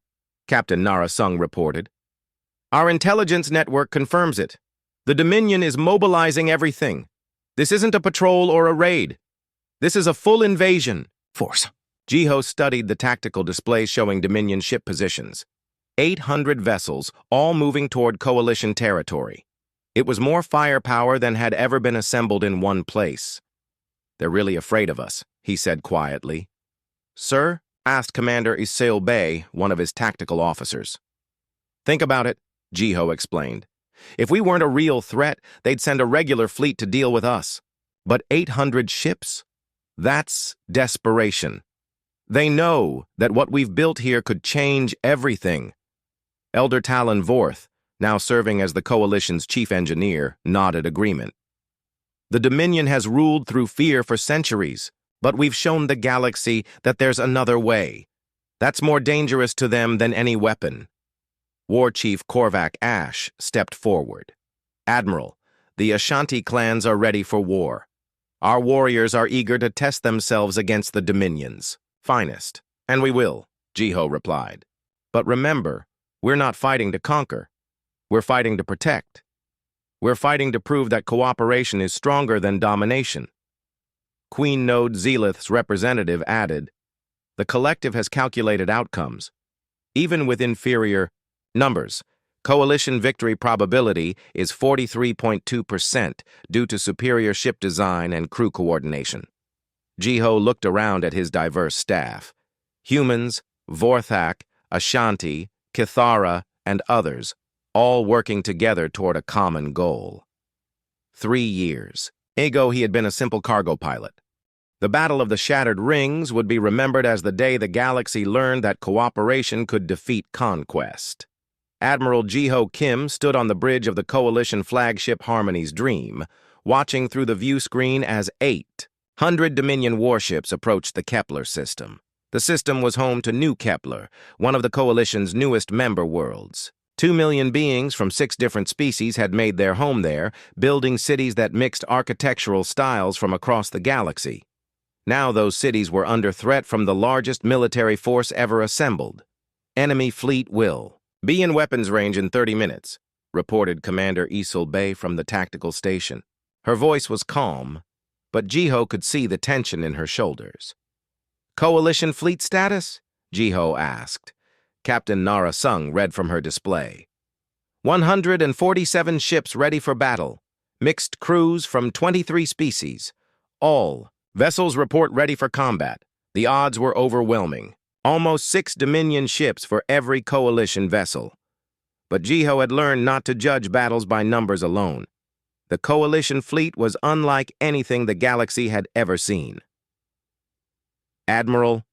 Captain Narasung reported, our intelligence network confirms it. The Dominion is mobilizing everything. This isn't a patrol or a raid. This is a full invasion. Force. Jiho studied the tactical displays showing Dominion ship positions. 800 vessels, all moving toward Coalition territory. It was more firepower than had ever been assembled in one place. They're really afraid of us, he said quietly. Sir, asked Commander Isail Bey, one of his tactical officers. Think about it, Jiho explained. If we weren't a real threat, they'd send a regular fleet to deal with us. But 800 ships? That's desperation. They know that what we've built here could change everything. Elder Talon Vorth, now serving as the Coalition's chief engineer, nodded agreement. The Dominion has ruled through fear for centuries, but we've shown the galaxy that there's another way. That's more dangerous to them than any weapon. War Chief Korvac Ash stepped forward. Admiral, the Ashanti clans are ready for war. Our warriors are eager to test themselves against the Dominion's finest. And we will, Jiho replied. But remember, we're not fighting to conquer. We're fighting to protect. We're fighting to prove that cooperation is stronger than domination. Queen Node Zelith's representative added, the collective has calculated outcomes. Even with inferior numbers, coalition victory probability is 43.2% due to superior ship design and crew coordination. Jiho looked around at his diverse staff. Humans, Vorthak, Ashanti, Kithara, and others, all working together toward a common goal. 3 years. Ago, he had been a simple cargo pilot. The Battle of the Shattered Rings would be remembered as the day the galaxy learned that cooperation could defeat conquest. Admiral Jiho Kim stood on the bridge of the Coalition flagship Harmony's Dream, watching through the view screen as 800 Dominion warships approached the Kepler system. The system was home to New Kepler, one of the Coalition's newest member worlds. 2 million beings from 6 different species had made their home there, building cities that mixed architectural styles from across the galaxy. Now those cities were under threat from the largest military force ever assembled. Enemy fleet will be in weapons range in 30 minutes, reported Commander Isail Bey from the tactical station. Her voice was calm, but Jiho could see the tension in her shoulders. Coalition fleet status? Jiho asked. Captain Narasung read from her display. 147 ships ready for battle. Mixed crews from 23 species. All vessels report ready for combat. The odds were overwhelming. Almost 6 Dominion ships for every coalition vessel. But Jiho had learned not to judge battles by numbers alone. The coalition fleet was unlike anything the galaxy had ever seen. "Admiral,"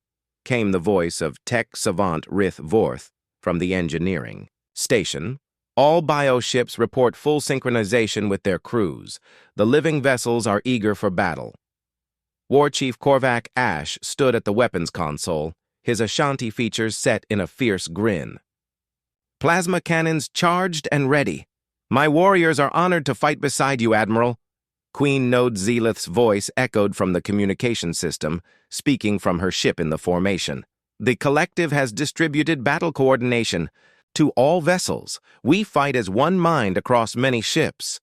came the voice of tech savant Rith Vorth from the engineering station. "All bioships report full synchronization with their crews. The living vessels are eager for battle." War Chief Korvac Ash stood at the weapons console, his Ashanti features set in a fierce grin. "Plasma cannons charged and ready. My warriors are honored to fight beside you, Admiral." Queen Node Zelith's voice echoed from the communication system, speaking from her ship in the formation. "The collective has distributed battle coordination to all vessels. We fight as one mind across many ships."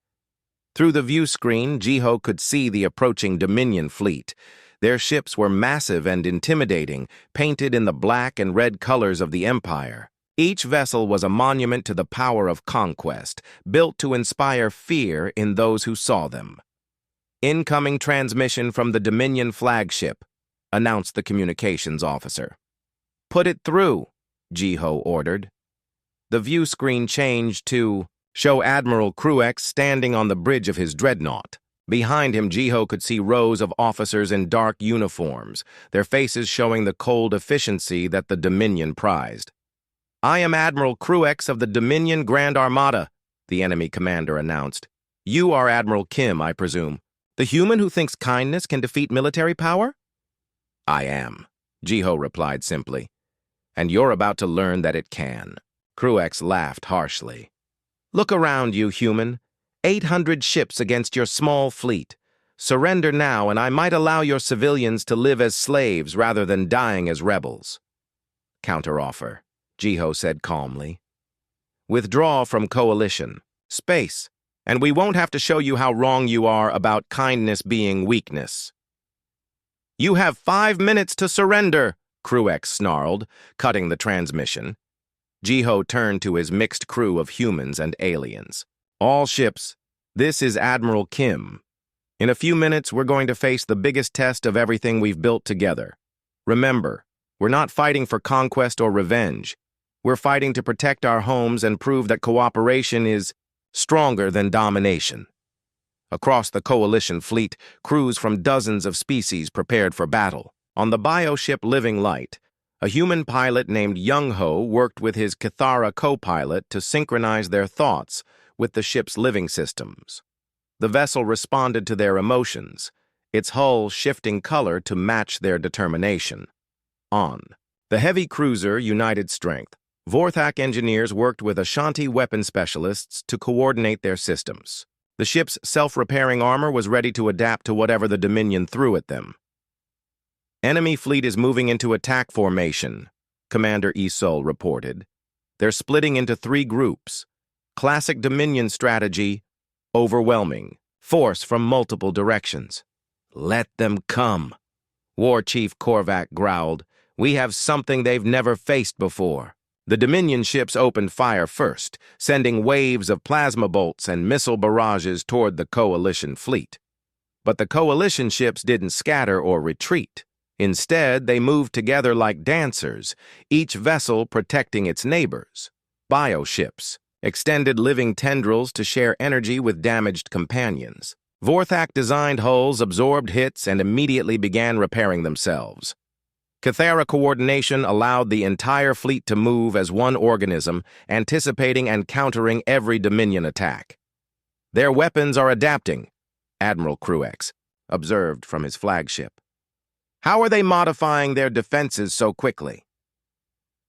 Through the view screen, Jiho could see the approaching Dominion fleet. Their ships were massive and intimidating, painted in the black and red colors of the Empire. Each vessel was a monument to the power of conquest, built to inspire fear in those who saw them. "Incoming transmission from the Dominion flagship," announced the communications officer. "Put it through," Jiho ordered. The view screen changed to show Admiral Cruex standing on the bridge of his dreadnought. Behind him, Jiho could see rows of officers in dark uniforms, their faces showing the cold efficiency that the Dominion prized. "I am Admiral Cruex of the Dominion Grand Armada," the enemy commander announced. "You are Admiral Kim, I presume. The human who thinks kindness can defeat military power?" "I am," Jiho replied simply. "And you're about to learn that it can." Cruex laughed harshly. "Look around you, human. 800 ships against your small fleet. Surrender now, and I might allow your civilians to live as slaves rather than dying as rebels." "Counteroffer," Jiho said calmly. "Withdraw from coalition. Space. And we won't have to show you how wrong you are about kindness being weakness." "You have 5 minutes to surrender," Cruex snarled, cutting the transmission. Jiho turned to his mixed crew of humans and aliens. "All ships, this is Admiral Kim. In a few minutes, we're going to face the biggest test of everything we've built together. Remember, we're not fighting for conquest or revenge. We're fighting to protect our homes and prove that cooperation is stronger than domination." Across the coalition fleet, crews from dozens of species prepared for battle. On the bioship Living Light, a human pilot named Young-Ho worked with his Cathara co-pilot to synchronize their thoughts with the ship's living systems. The vessel responded to their emotions, its hull shifting color to match their determination. On the heavy cruiser United Strength, Vorthak engineers worked with Ashanti weapon specialists to coordinate their systems. The ship's self-repairing armor was ready to adapt to whatever the Dominion threw at them. "Enemy fleet is moving into attack formation," Commander Isol reported. "They're splitting into 3 groups. Classic Dominion strategy, overwhelming, force from multiple directions." "Let them come," War Chief Korvac growled. "We have something they've never faced before." The Dominion ships opened fire first, sending waves of plasma bolts and missile barrages toward the Coalition fleet. But the Coalition ships didn't scatter or retreat. Instead, they moved together like dancers, each vessel protecting its neighbors. Bioships extended living tendrils to share energy with damaged companions. Vorthak-designed hulls absorbed hits and immediately began repairing themselves. Cathara coordination allowed the entire fleet to move as one organism, anticipating and countering every Dominion attack. "Their weapons are adapting," Admiral Cruex observed from his flagship. "How are they modifying their defenses so quickly?"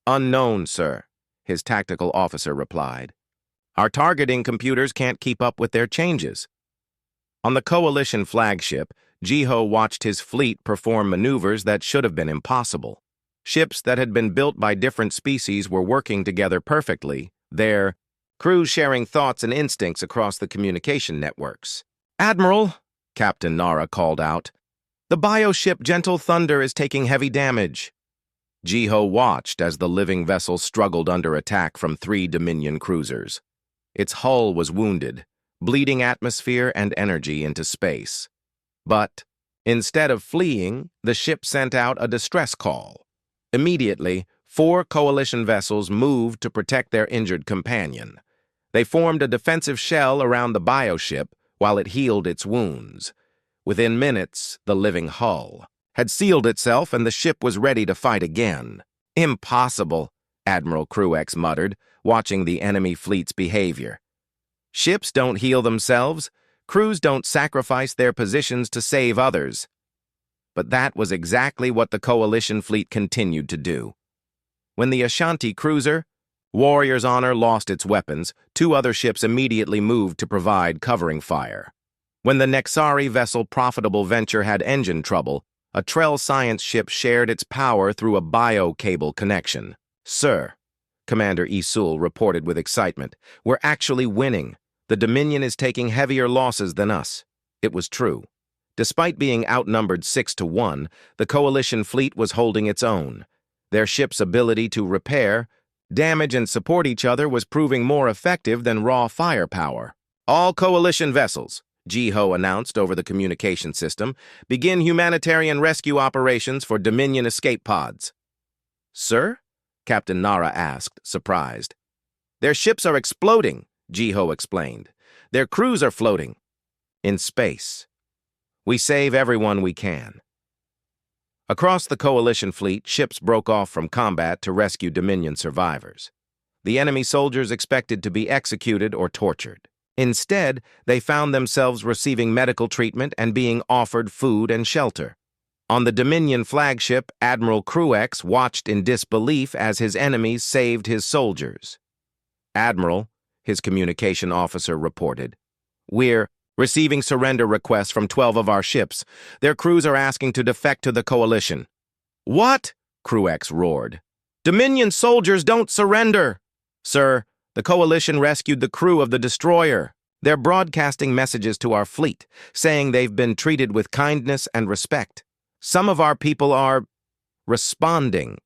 "Unknown, sir," his tactical officer replied. "Our targeting computers can't keep up with their changes." On the Coalition flagship, Jiho watched his fleet perform maneuvers that should have been impossible. Ships that had been built by different species were working together perfectly, their crews sharing thoughts and instincts across the communication networks. "Admiral," Captain Nara called out, "the bioship Gentle Thunder is taking heavy damage." Jiho watched as the living vessel struggled under attack from 3 Dominion cruisers. Its hull was wounded, bleeding atmosphere and energy into space. But instead of fleeing, the ship sent out a distress call. Immediately, 4 Coalition vessels moved to protect their injured companion. They formed a defensive shell around the bioship while it healed its wounds. Within minutes, the living hull had sealed itself and the ship was ready to fight again. "Impossible," Admiral Cruex muttered, watching the enemy fleet's behavior. "Ships don't heal themselves. Crews don't sacrifice their positions to save others." But that was exactly what the Coalition fleet continued to do. When the Ashanti cruiser, Warrior's Honor, lost its weapons, 2 other ships immediately moved to provide covering fire. When the Nexari vessel Profitable Venture had engine trouble, a Trell science ship shared its power through a bio-cable connection. "Sir," Commander Isul reported with excitement, "we're actually winning. The Dominion is taking heavier losses than us." It was true. Despite being outnumbered 6-1, the Coalition fleet was holding its own. Their ship's ability to repair, damage, and support each other was proving more effective than raw firepower. "All Coalition vessels," Jiho announced over the communication system, "begin humanitarian rescue operations for Dominion escape pods." "Sir?" Captain Nara asked, surprised. "Their ships are exploding," Jiho explained. "Their crews are floating in space. We save everyone we can." Across the Coalition fleet, ships broke off from combat to rescue Dominion survivors. The enemy soldiers expected to be executed or tortured. Instead, they found themselves receiving medical treatment and being offered food and shelter. On the Dominion flagship, Admiral Cruex watched in disbelief as his enemies saved his soldiers. "Admiral," his communication officer reported, "we're receiving surrender requests from 12 of our ships. Their crews are asking to defect to the Coalition." "What?" Cruex roared. "Dominion soldiers don't surrender!" "Sir, the Coalition rescued the crew of the destroyer. They're broadcasting messages to our fleet, saying they've been treated with kindness and respect. Some of our people are responding."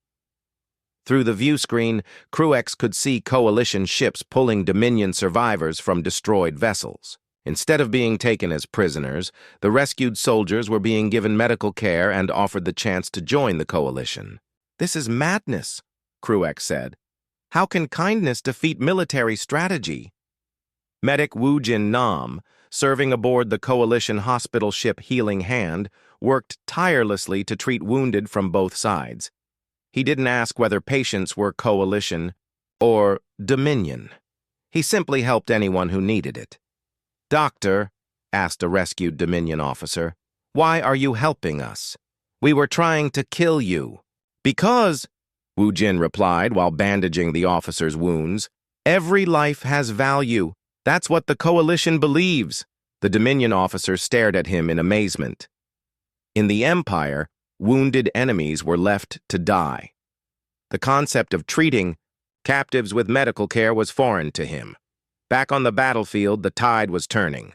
Through the view screen, Cruex could see Coalition ships pulling Dominion survivors from destroyed vessels. Instead of being taken as prisoners, the rescued soldiers were being given medical care and offered the chance to join the Coalition. "This is madness," Cruex said. "How can kindness defeat military strategy?" Medic Woojin Nam, serving aboard the Coalition hospital ship Healing Hand, worked tirelessly to treat wounded from both sides. He didn't ask whether patients were Coalition or Dominion. He simply helped anyone who needed it. "Doctor," asked a rescued Dominion officer, "why are you helping us? We were trying to kill you." "Because," Wu Jin replied while bandaging the officer's wounds, "every life has value. That's what the Coalition believes." The Dominion officer stared at him in amazement. In the Empire, wounded enemies were left to die. The concept of treating captives with medical care was foreign to him. Back on the battlefield, the tide was turning.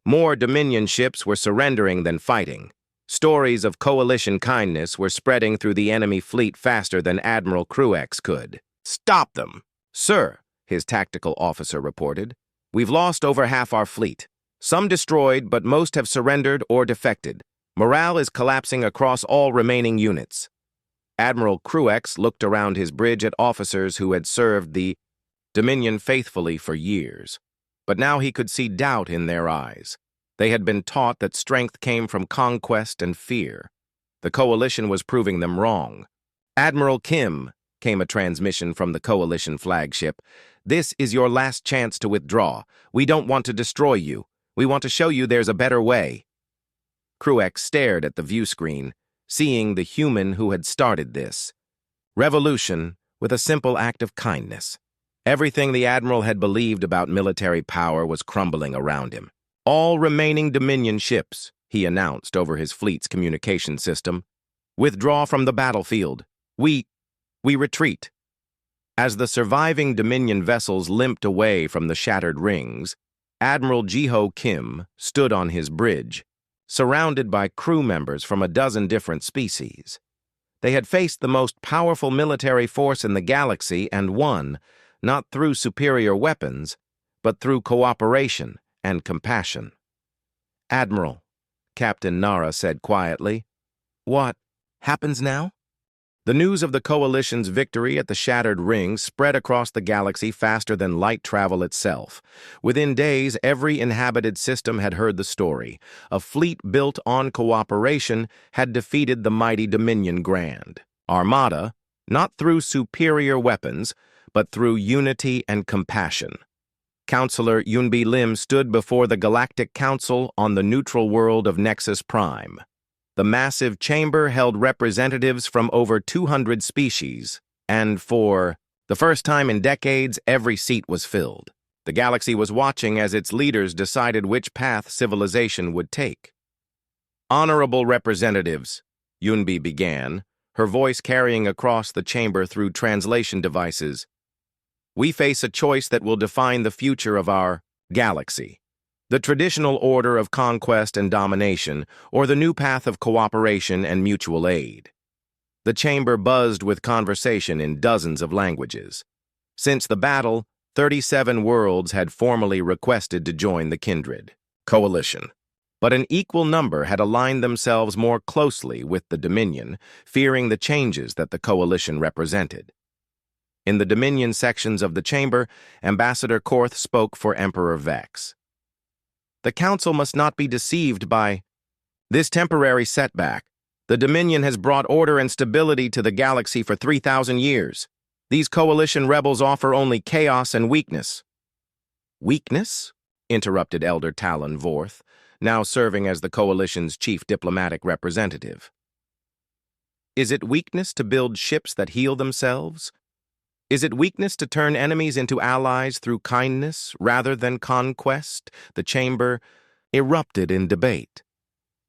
More Dominion ships were surrendering than fighting. Stories of Coalition kindness were spreading through the enemy fleet faster than Admiral Cruex could. "Stop them!" "Sir," his tactical officer reported, "we've lost over half our fleet. Some destroyed, but most have surrendered or defected. Morale is collapsing across all remaining units." Admiral Cruex looked around his bridge at officers who had served the Dominion faithfully for years. But now he could see doubt in their eyes. They had been taught that strength came from conquest and fear. The Coalition was proving them wrong. "Admiral Kim," came a transmission from the Coalition flagship, "this is your last chance to withdraw. We don't want to destroy you. We want to show you there's a better way." Cruex stared at the view screen, seeing the human who had started this. Revolution with a simple act of kindness. Everything the Admiral had believed about military power was crumbling around him. "All remaining Dominion ships," he announced over his fleet's communication system, "withdraw from the battlefield. We retreat." As the surviving Dominion vessels limped away from the shattered rings, Admiral Jiho Kim stood on his bridge, surrounded by crew members from a dozen different species. They had faced the most powerful military force in the galaxy and won, not through superior weapons, but through cooperation and compassion. "Admiral," Captain Nara said quietly, "what happens now?" The news of the Coalition's victory at the Shattered Ring spread across the galaxy faster than light travel itself. Within days, every inhabited system had heard the story. A fleet built on cooperation had defeated the mighty Dominion Grand Armada, not through superior weapons, but through unity and compassion. Counselor Yunbi Lim stood before the Galactic Council on the neutral world of Nexus Prime. The massive chamber held representatives from over 200 species, and for the first time in decades, every seat was filled. The galaxy was watching as its leaders decided which path civilization would take. "Honorable representatives," Yunbi began, her voice carrying across the chamber through translation devices, "we face a choice that will define the future of our galaxy. The traditional order of conquest and domination, or the new path of cooperation and mutual aid." The chamber buzzed with conversation in dozens of languages. Since the battle, 37 worlds had formally requested to join the Kindred Coalition. But an equal number had aligned themselves more closely with the Dominion, fearing the changes that the Coalition represented. In the Dominion sections of the chamber, Ambassador Korth spoke for Emperor Vex. "The Council must not be deceived by this temporary setback. The Dominion has brought order and stability to the galaxy for 3,000 years. These Coalition rebels offer only chaos and weakness." "Weakness?" interrupted Elder Talon Vorth, now serving as the Coalition's chief diplomatic representative. "Is it weakness to build ships that heal themselves? Is it weakness to turn enemies into allies through kindness rather than conquest?" The chamber erupted in debate.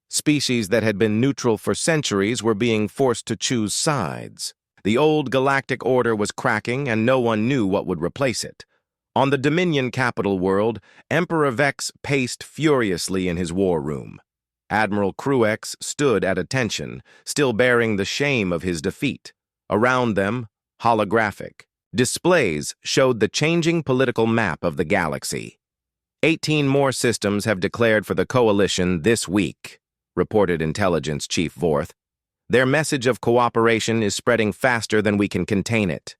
Species that had been neutral for centuries were being forced to choose sides. The old galactic order was cracking, and no one knew what would replace it. On the Dominion capital world, Emperor Vex paced furiously in his war room. Admiral Cruex stood at attention, still bearing the shame of his defeat. Around them, holographic displays showed the changing political map of the galaxy. 18 more systems have declared for the Coalition this week, reported Intelligence Chief Vorth. Their message of cooperation is spreading faster than we can contain it.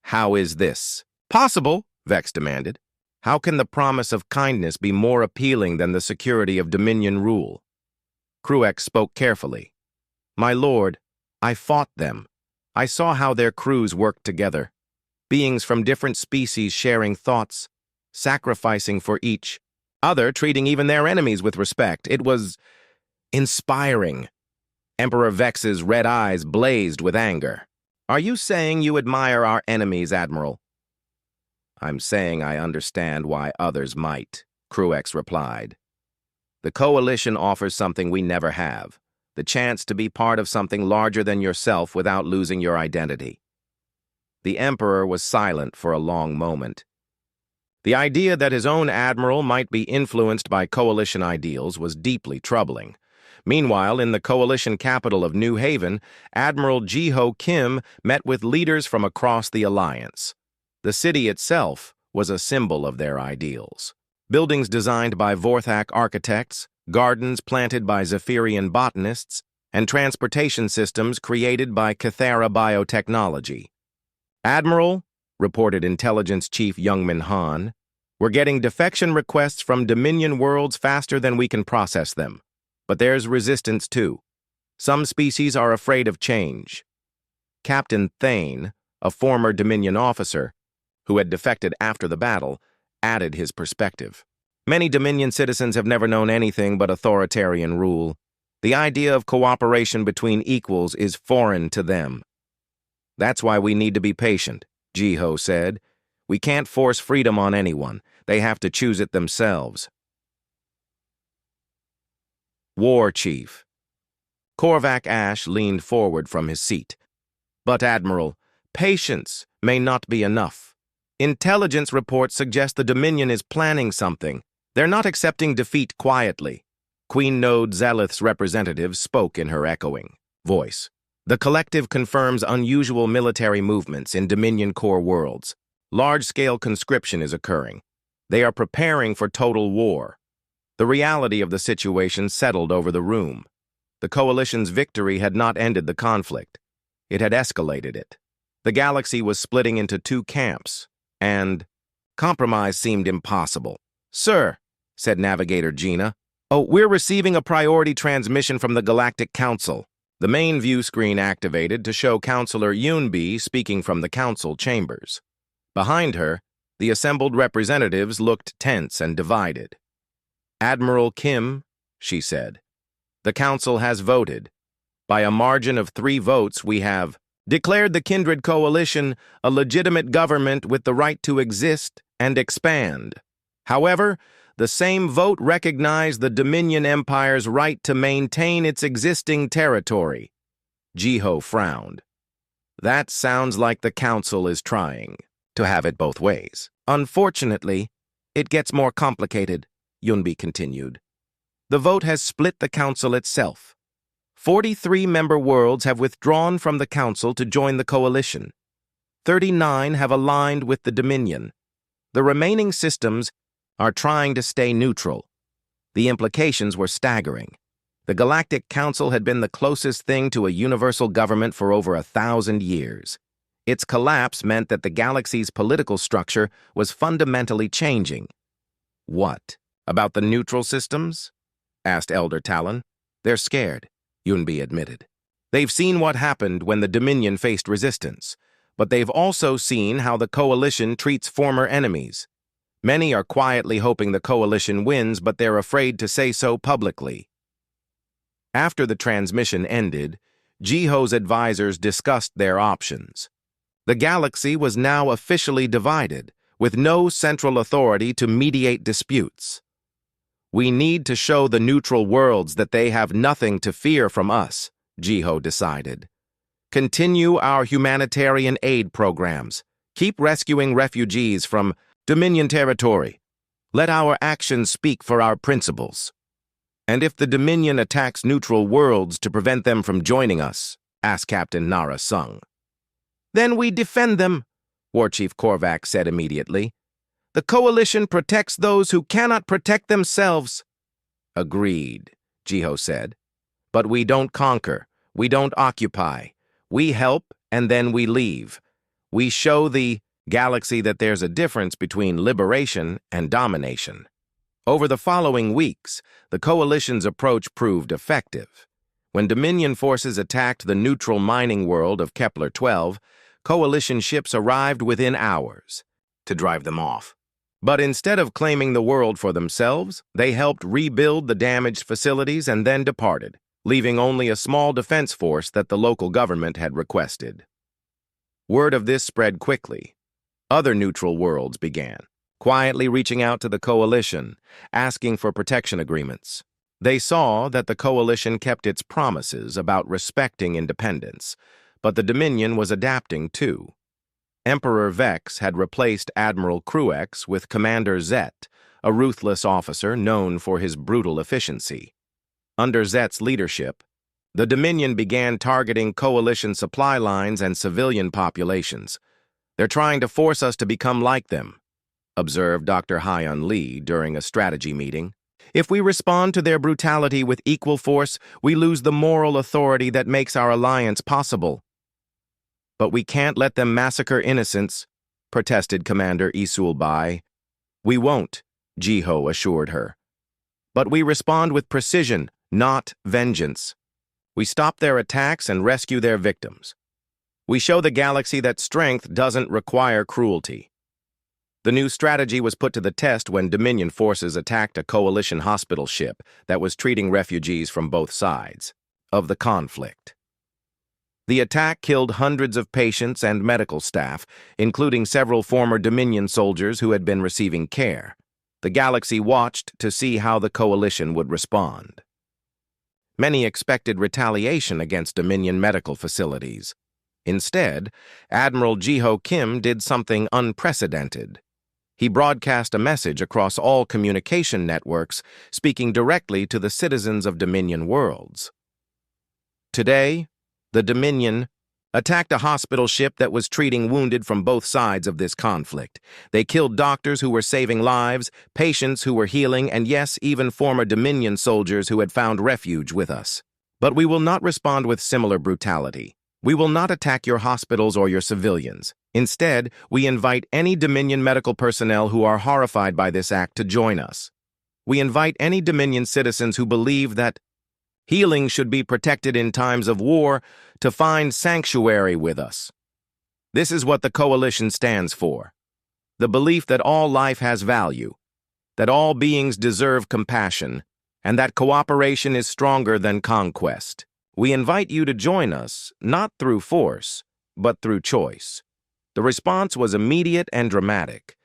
"How is this possible?" Vex demanded. "How can the promise of kindness be more appealing than the security of Dominion rule?" Cruex spoke carefully. "My lord, I fought them. I saw how their crews worked together. Beings from different species sharing thoughts, sacrificing for each other, treating even their enemies with respect. It was inspiring." Emperor Vex's red eyes blazed with anger. "Are you saying you admire our enemies, Admiral?" "I'm saying I understand why others might," Cruex replied. "The Coalition offers something we never have, the chance to be part of something larger than yourself without losing your identity." The Emperor was silent for a long moment. The idea that his own admiral might be influenced by Coalition ideals was deeply troubling. Meanwhile, in the Coalition capital of New Haven, Admiral Jiho Kim met with leaders from across the Alliance. The city itself was a symbol of their ideals. Buildings designed by Vorthak architects, gardens planted by Zephyrian botanists, and transportation systems created by Cathara biotechnology. "Admiral," reported Intelligence Chief Youngmin Han, "we're getting defection requests from Dominion worlds faster than we can process them. But there's resistance too. Some species are afraid of change." Captain Thane, a former Dominion officer, who had defected after the battle, added his perspective. "Many Dominion citizens have never known anything but authoritarian rule. The idea of cooperation between equals is foreign to them." "That's why we need to be patient," Jiho said. "We can't force freedom on anyone. They have to choose it themselves." War Chief. Korvac Ash leaned forward from his seat. "But, Admiral, patience may not be enough. Intelligence reports suggest the Dominion is planning something. They're not accepting defeat quietly." Queen Node Zelith's representative spoke in her echoing voice. "The collective confirms unusual military movements in Dominion core worlds. Large-scale conscription is occurring. They are preparing for total war. The reality of the situation settled over the room. The Coalition's victory had not ended the conflict. It had escalated it. The galaxy was splitting into two camps, and compromise seemed impossible. "Sir," said Navigator Gina, "oh, we're receiving a priority transmission from the Galactic Council." The main view screen activated to show Counselor Yunbi speaking from the council chambers. Behind her, the assembled representatives looked tense and divided. "Admiral Kim," she said, "the council has voted. By a margin of 3 votes, we have declared the Kindred Coalition a legitimate government with the right to exist and expand. However, the same vote recognized the Dominion Empire's right to maintain its existing territory." Jiho frowned. "That sounds like the council is trying to have it both ways." "Unfortunately, it gets more complicated," Yunbi continued. "The vote has split the council itself. 43 member worlds have withdrawn from the council to join the coalition. 39 have aligned with the Dominion. The remaining systems are trying to stay neutral. The implications were staggering. The Galactic Council had been the closest thing to a universal government for over 1,000 years. Its collapse meant that the galaxy's political structure was fundamentally changing. "What about the neutral systems?" asked Elder Talon. "They're scared," Yunbi admitted. "They've seen what happened when the Dominion faced resistance, but they've also seen how the Coalition treats former enemies. Many are quietly hoping the Coalition wins, but they're afraid to say so publicly." After the transmission ended, Jiho's advisors discussed their options. The galaxy was now officially divided, with no central authority to mediate disputes. "We need to show the neutral worlds that they have nothing to fear from us," Jiho decided. "Continue our humanitarian aid programs. Keep rescuing refugees from Dominion territory. Let our actions speak for our principles." "And if the Dominion attacks neutral worlds to prevent them from joining us?" asked Captain Nara Sung. "Then we defend them," War Chief Korvac said immediately. "The Coalition protects those who cannot protect themselves." "Agreed," Jiho said. "But we don't conquer. We don't occupy. We help, and then we leave. We show the galaxy that there's a difference between liberation and domination." Over the following weeks, the Coalition's approach proved effective. When Dominion forces attacked the neutral mining world of Kepler-12, Coalition ships arrived within hours to drive them off. But instead of claiming the world for themselves, they helped rebuild the damaged facilities and then departed, leaving only a small defense force that the local government had requested. Word of this spread quickly. Other neutral worlds began, quietly reaching out to the Coalition, asking for protection agreements. They saw that the Coalition kept its promises about respecting independence, but the Dominion was adapting too. Emperor Vex had replaced Admiral Cruex with Commander Zet, a ruthless officer known for his brutal efficiency. Under Zet's leadership, the Dominion began targeting Coalition supply lines and civilian populations. "They're trying to force us to become like them," observed Dr. Hyun Lee during a strategy meeting. "If we respond to their brutality with equal force, we lose the moral authority that makes our alliance possible." "But we can't let them massacre innocents," protested Commander Isul Bai. "We won't," Jiho assured her. "But we respond with precision, not vengeance. We stop their attacks and rescue their victims. We show the galaxy that strength doesn't require cruelty." The new strategy was put to the test when Dominion forces attacked a Coalition hospital ship that was treating refugees from both sides of the conflict. The attack killed hundreds of patients and medical staff, including several former Dominion soldiers who had been receiving care. The galaxy watched to see how the Coalition would respond. Many expected retaliation against Dominion medical facilities. Instead, Admiral Jiho Kim did something unprecedented. He broadcast a message across all communication networks, speaking directly to the citizens of Dominion worlds. "Today, the Dominion attacked a hospital ship that was treating wounded from both sides of this conflict. They killed doctors who were saving lives, patients who were healing, and yes, even former Dominion soldiers who had found refuge with us. But we will not respond with similar brutality. We will not attack your hospitals or your civilians. Instead, we invite any Dominion medical personnel who are horrified by this act to join us. We invite any Dominion citizens who believe that healing should be protected in times of war to find sanctuary with us. This is what the Coalition stands for. The belief that all life has value, that all beings deserve compassion, and that cooperation is stronger than conquest. We invite you to join us, not through force, but through choice. The response was immediate and dramatic.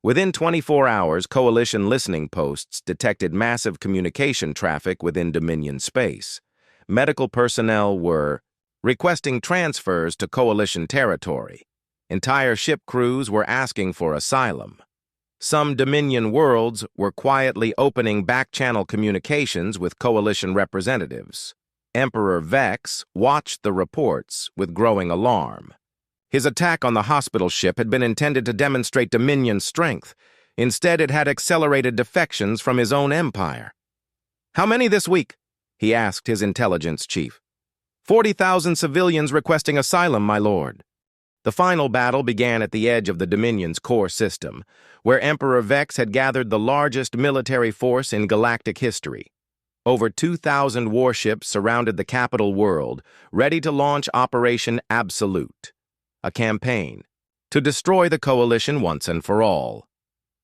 Within 24 hours, Coalition listening posts detected massive communication traffic within Dominion space. Medical personnel were requesting transfers to Coalition territory. Entire ship crews were asking for asylum. Some Dominion worlds were quietly opening back-channel communications with Coalition representatives. Emperor Vex watched the reports with growing alarm. His attack on the hospital ship had been intended to demonstrate Dominion's strength. Instead, it had accelerated defections from his own empire. "How many this week?" he asked his intelligence chief. 40,000 civilians requesting asylum, my lord." The final battle began at the edge of the Dominion's core system, where Emperor Vex had gathered the largest military force in galactic history. Over 2,000 warships surrounded the capital world, ready to launch Operation Absolute, a campaign to destroy the Coalition once and for all.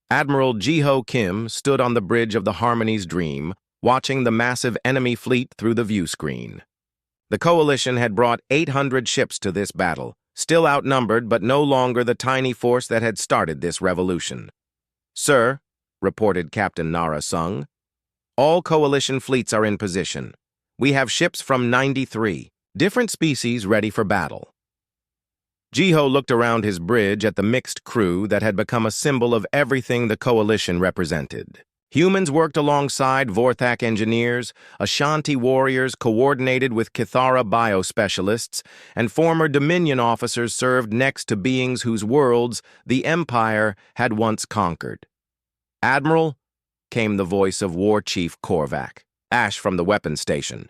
Admiral Jiho Kim stood on the bridge of the Harmony's Dream, watching the massive enemy fleet through the view screen. The Coalition had brought 800 ships to this battle, still outnumbered but no longer the tiny force that had started this revolution. "Sir," reported Captain Nara Sung, "all Coalition fleets are in position. We have ships from 93 different species ready for battle." Jiho looked around his bridge at the mixed crew that had become a symbol of everything the Coalition represented. Humans worked alongside Vorthak engineers, Ashanti warriors coordinated with Kithara biospecialists, and former Dominion officers served next to beings whose worlds the Empire had once conquered. "Admiral," came the voice of War Chief Korvac, ash from the weapons station.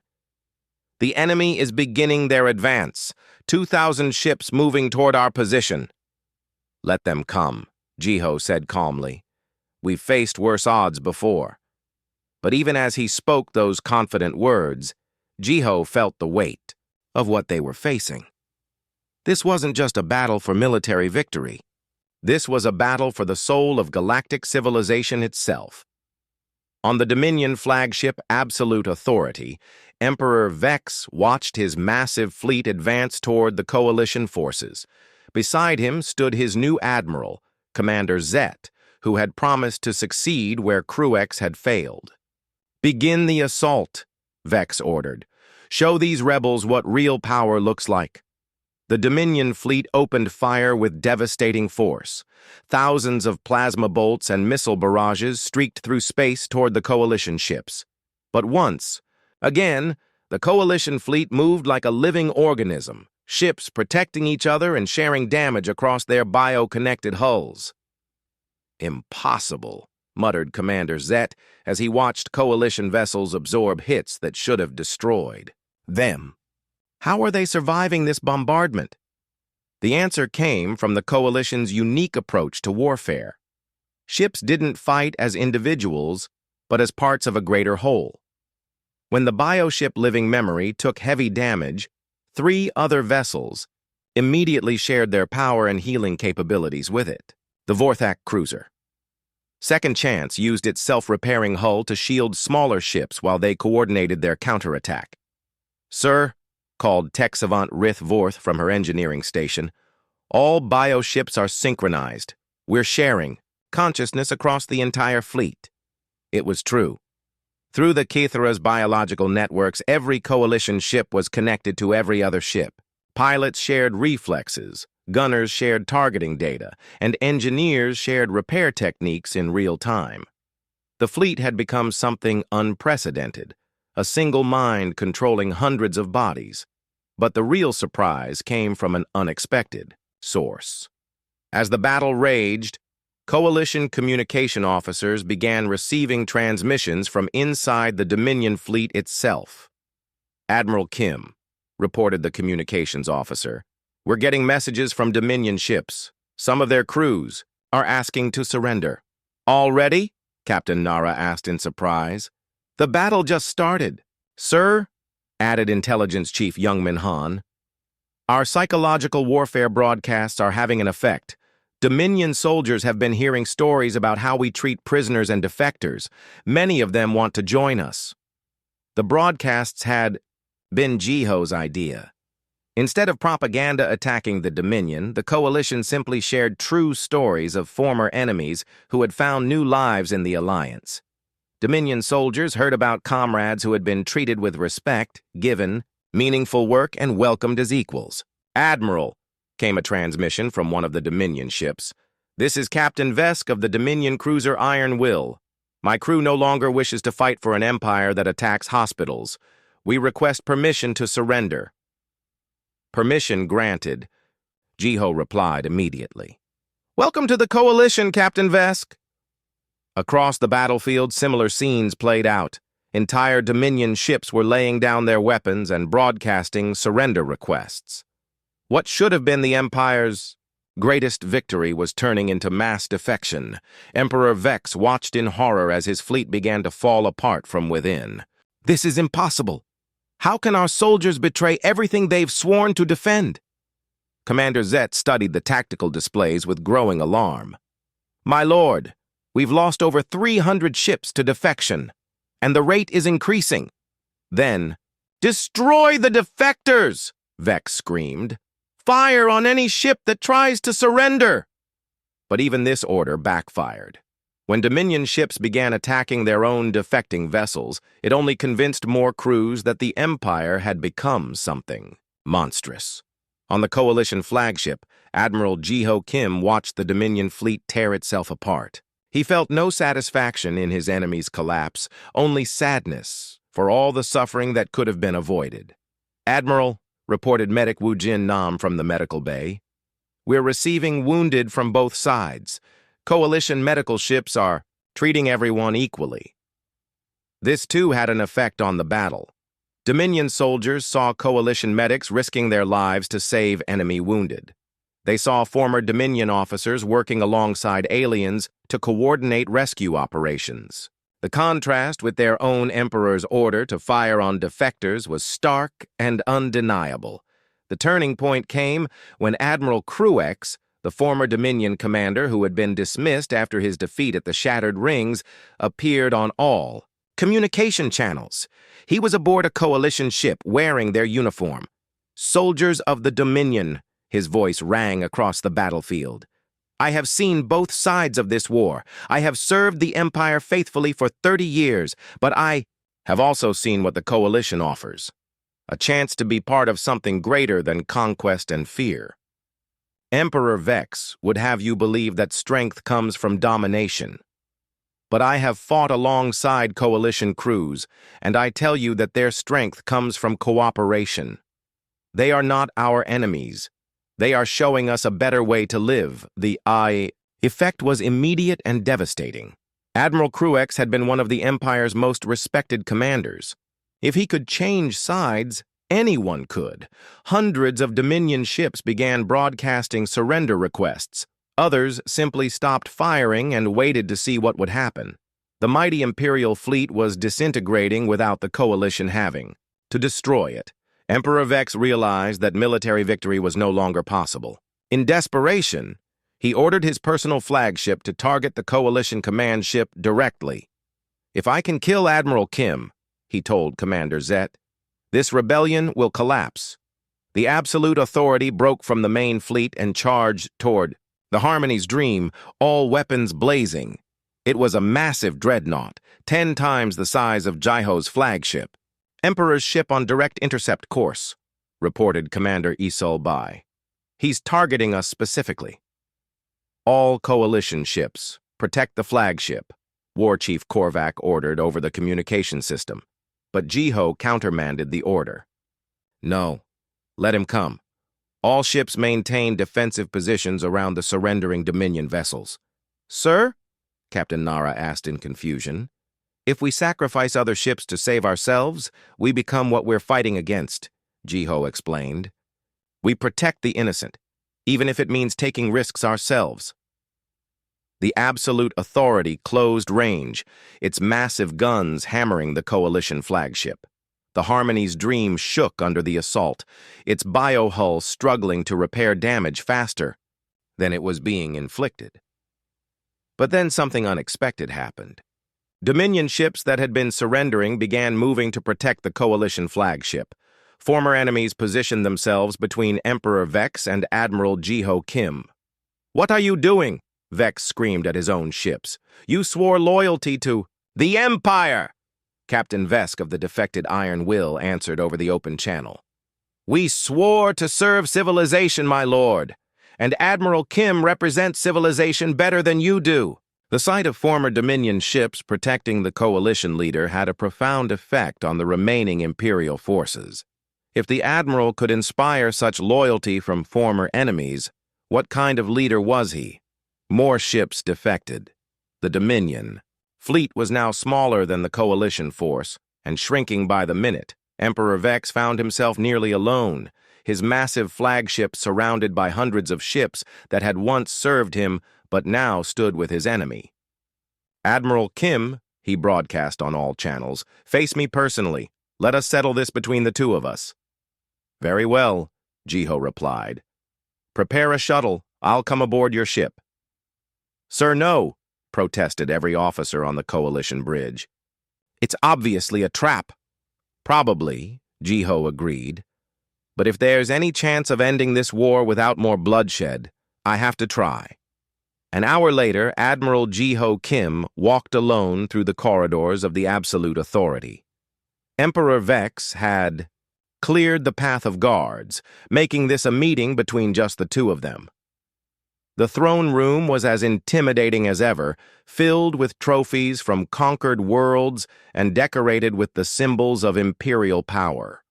"The enemy is beginning their advance. 2,000 ships moving toward our position." "Let them come," Jiho said calmly. "We've faced worse odds before." But even as he spoke those confident words, Jiho felt the weight of what they were facing. This wasn't just a battle for military victory. This was a battle for the soul of galactic civilization itself. On the Dominion flagship Absolute Authority, Emperor Vex watched his massive fleet advance toward the Coalition forces. Beside him stood his new admiral, Commander Zet, who had promised to succeed where Cruex had failed. "Begin the assault," Vex ordered. "Show these rebels what real power looks like." The Dominion fleet opened fire with devastating force. Thousands of plasma bolts and missile barrages streaked through space toward the Coalition ships. But once, again, the Coalition fleet moved like a living organism, ships protecting each other and sharing damage across their bio-connected hulls. "Impossible," muttered Commander Zet as he watched Coalition vessels absorb hits that should have destroyed them. How are they surviving this bombardment? The answer came from the Coalition's unique approach to warfare. Ships didn't fight as individuals, but as parts of a greater whole. When the bioship Living Memory took heavy damage, 3 other vessels immediately shared their power and healing capabilities with it. The Vorthak cruiser. Second Chance used its self-repairing hull to shield smaller ships while they coordinated their counterattack. "Sir," called tech savant Rith Vorth from her engineering station, "all bioships are synchronized. We're sharing consciousness across the entire fleet." It was true. Through the Kithara's biological networks, every Coalition ship was connected to every other ship. Pilots shared reflexes, gunners shared targeting data, and engineers shared repair techniques in real time. The fleet had become something unprecedented, a single mind controlling hundreds of bodies. But the real surprise came from an unexpected source. As the battle raged, Coalition communication officers began receiving transmissions from inside the Dominion fleet itself. "Admiral Kim," reported the communications officer, "we're getting messages from Dominion ships. Some of their crews are asking to surrender." "Already?" Captain Nara asked in surprise. "The battle just started." "Sir," added Intelligence Chief Youngmin Han, "our psychological warfare broadcasts are having an effect. Dominion soldiers have been hearing stories about how we treat prisoners and defectors. Many of them want to join us." The broadcasts had been Jiho's idea. Instead of propaganda attacking the Dominion, the Coalition simply shared true stories of former enemies who had found new lives in the Alliance. Dominion soldiers heard about comrades who had been treated with respect, given meaningful work, and welcomed as equals. "Admiral," came a transmission from one of the Dominion ships. "This is Captain Vesk of the Dominion cruiser Iron Will. My crew no longer wishes to fight for an empire that attacks hospitals. We request permission to surrender." "Permission granted," Jiho replied immediately. "Welcome to the Coalition, Captain Vesk." Across the battlefield, similar scenes played out. Entire Dominion ships were laying down their weapons and broadcasting surrender requests. What should have been the Empire's greatest victory was turning into mass defection. Emperor Vex watched in horror as his fleet began to fall apart from within. "This is impossible. How can our soldiers betray everything they've sworn to defend?" Commander Zet studied the tactical displays with growing alarm. "My lord, we've lost over 300 ships to defection, and the rate is increasing." Then, "Destroy the defectors!" Vex screamed. "Fire on any ship that tries to surrender!" But even this order backfired. When Dominion ships began attacking their own defecting vessels, it only convinced more crews that the Empire had become something monstrous. On the Coalition flagship, Admiral Jiho Kim watched the Dominion fleet tear itself apart. He felt no satisfaction in his enemy's collapse, only sadness for all the suffering that could have been avoided. "Admiral," reported Medic Wu Jin Nam from the medical bay, "we're receiving wounded from both sides. Coalition medical ships are treating everyone equally." This too had an effect on the battle. Dominion soldiers saw Coalition medics risking their lives to save enemy wounded. They saw former Dominion officers working alongside aliens to coordinate rescue operations. The contrast with their own Emperor's order to fire on defectors was stark and undeniable. The turning point came when Admiral Cruex, the former Dominion commander who had been dismissed after his defeat at the Shattered Rings, appeared on all communication channels. He was aboard a Coalition ship wearing their uniform. "Soldiers of the Dominion," his voice rang across the battlefield. "I have seen both sides of this war. I have served the Empire faithfully for 30 years, but I have also seen what the Coalition offers. A chance to be part of something greater than conquest and fear. Emperor Vex would have you believe that strength comes from domination. But I have fought alongside Coalition crews, and I tell you that their strength comes from cooperation. They are not our enemies. They are showing us a better way to live." The effect was immediate and devastating. Admiral Cruex had been one of the Empire's most respected commanders. If he could change sides, anyone could. Hundreds of Dominion ships began broadcasting surrender requests. Others simply stopped firing and waited to see what would happen. The mighty Imperial fleet was disintegrating without the Coalition having to destroy it. Emperor Vex realized that military victory was no longer possible. In desperation, he ordered his personal flagship to target the Coalition command ship directly. "If I can kill Admiral Kim," he told Commander Zet, "this rebellion will collapse." The absolute authority broke from the main fleet and charged toward the Harmony's Dream, all weapons blazing. It was a massive dreadnought, 10 times the size of Jiho's flagship. "Emperor's ship on direct intercept course," reported Commander Isul Bai. "He's targeting us specifically." "All Coalition ships, protect the flagship," War Chief Korvac ordered over the communication system. But Jiho countermanded the order. "No, Let him come. All ships maintain defensive positions around the surrendering Dominion vessels. Sir? Captain Nara asked in confusion. If we sacrifice other ships to save ourselves, we become what we're fighting against, Jiho explained. We protect the innocent, even if it means taking risks ourselves. The Absolute Authority closed range, its massive guns hammering the Coalition flagship. The Harmony's Dream shook under the assault, its biohull struggling to repair damage faster than it was being inflicted. But then something unexpected happened. Dominion ships that had been surrendering began moving to protect the Coalition flagship. Former enemies positioned themselves between Emperor Vex and Admiral Jiho Kim. "What are you doing?" Vex screamed at his own ships. "You swore loyalty to the Empire!" Captain Vesk of the defected Iron Will answered over the open channel. "We swore to serve civilization, my lord, and Admiral Kim represents civilization better than you do." The sight of former Dominion ships protecting the Coalition leader had a profound effect on the remaining Imperial forces. If the Admiral could inspire such loyalty from former enemies, what kind of leader was he? More ships defected. The Dominion fleet was now smaller than the Coalition force, and shrinking by the minute. Emperor Vex found himself nearly alone, his massive flagship surrounded by hundreds of ships that had once served him but now stood with his enemy. "Admiral Kim," he broadcast on all channels, "face me personally. Let us settle this between the two of us." "Very well," Jiho replied. "Prepare a shuttle. I'll come aboard your ship." "Sir, no," protested every officer on the Coalition bridge. "It's obviously a trap." "Probably," Jiho agreed. "But if there's any chance of ending this war without more bloodshed, I have to try." An hour later, Admiral Jiho Kim walked alone through the corridors of the Absolute Authority. Emperor Vex had cleared the path of guards, making this a meeting between just the two of them. The throne room was as intimidating as ever, filled with trophies from conquered worlds and decorated with the symbols of imperial power.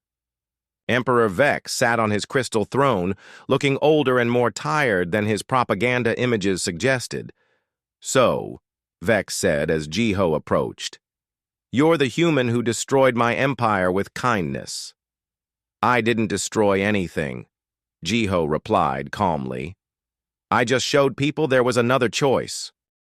Emperor Vex sat on his crystal throne, looking older and more tired than his propaganda images suggested. "So," Vex said as Jiho approached, "you're the human who destroyed my empire with kindness." "I didn't destroy anything," Jiho replied calmly. "I just showed people there was another choice."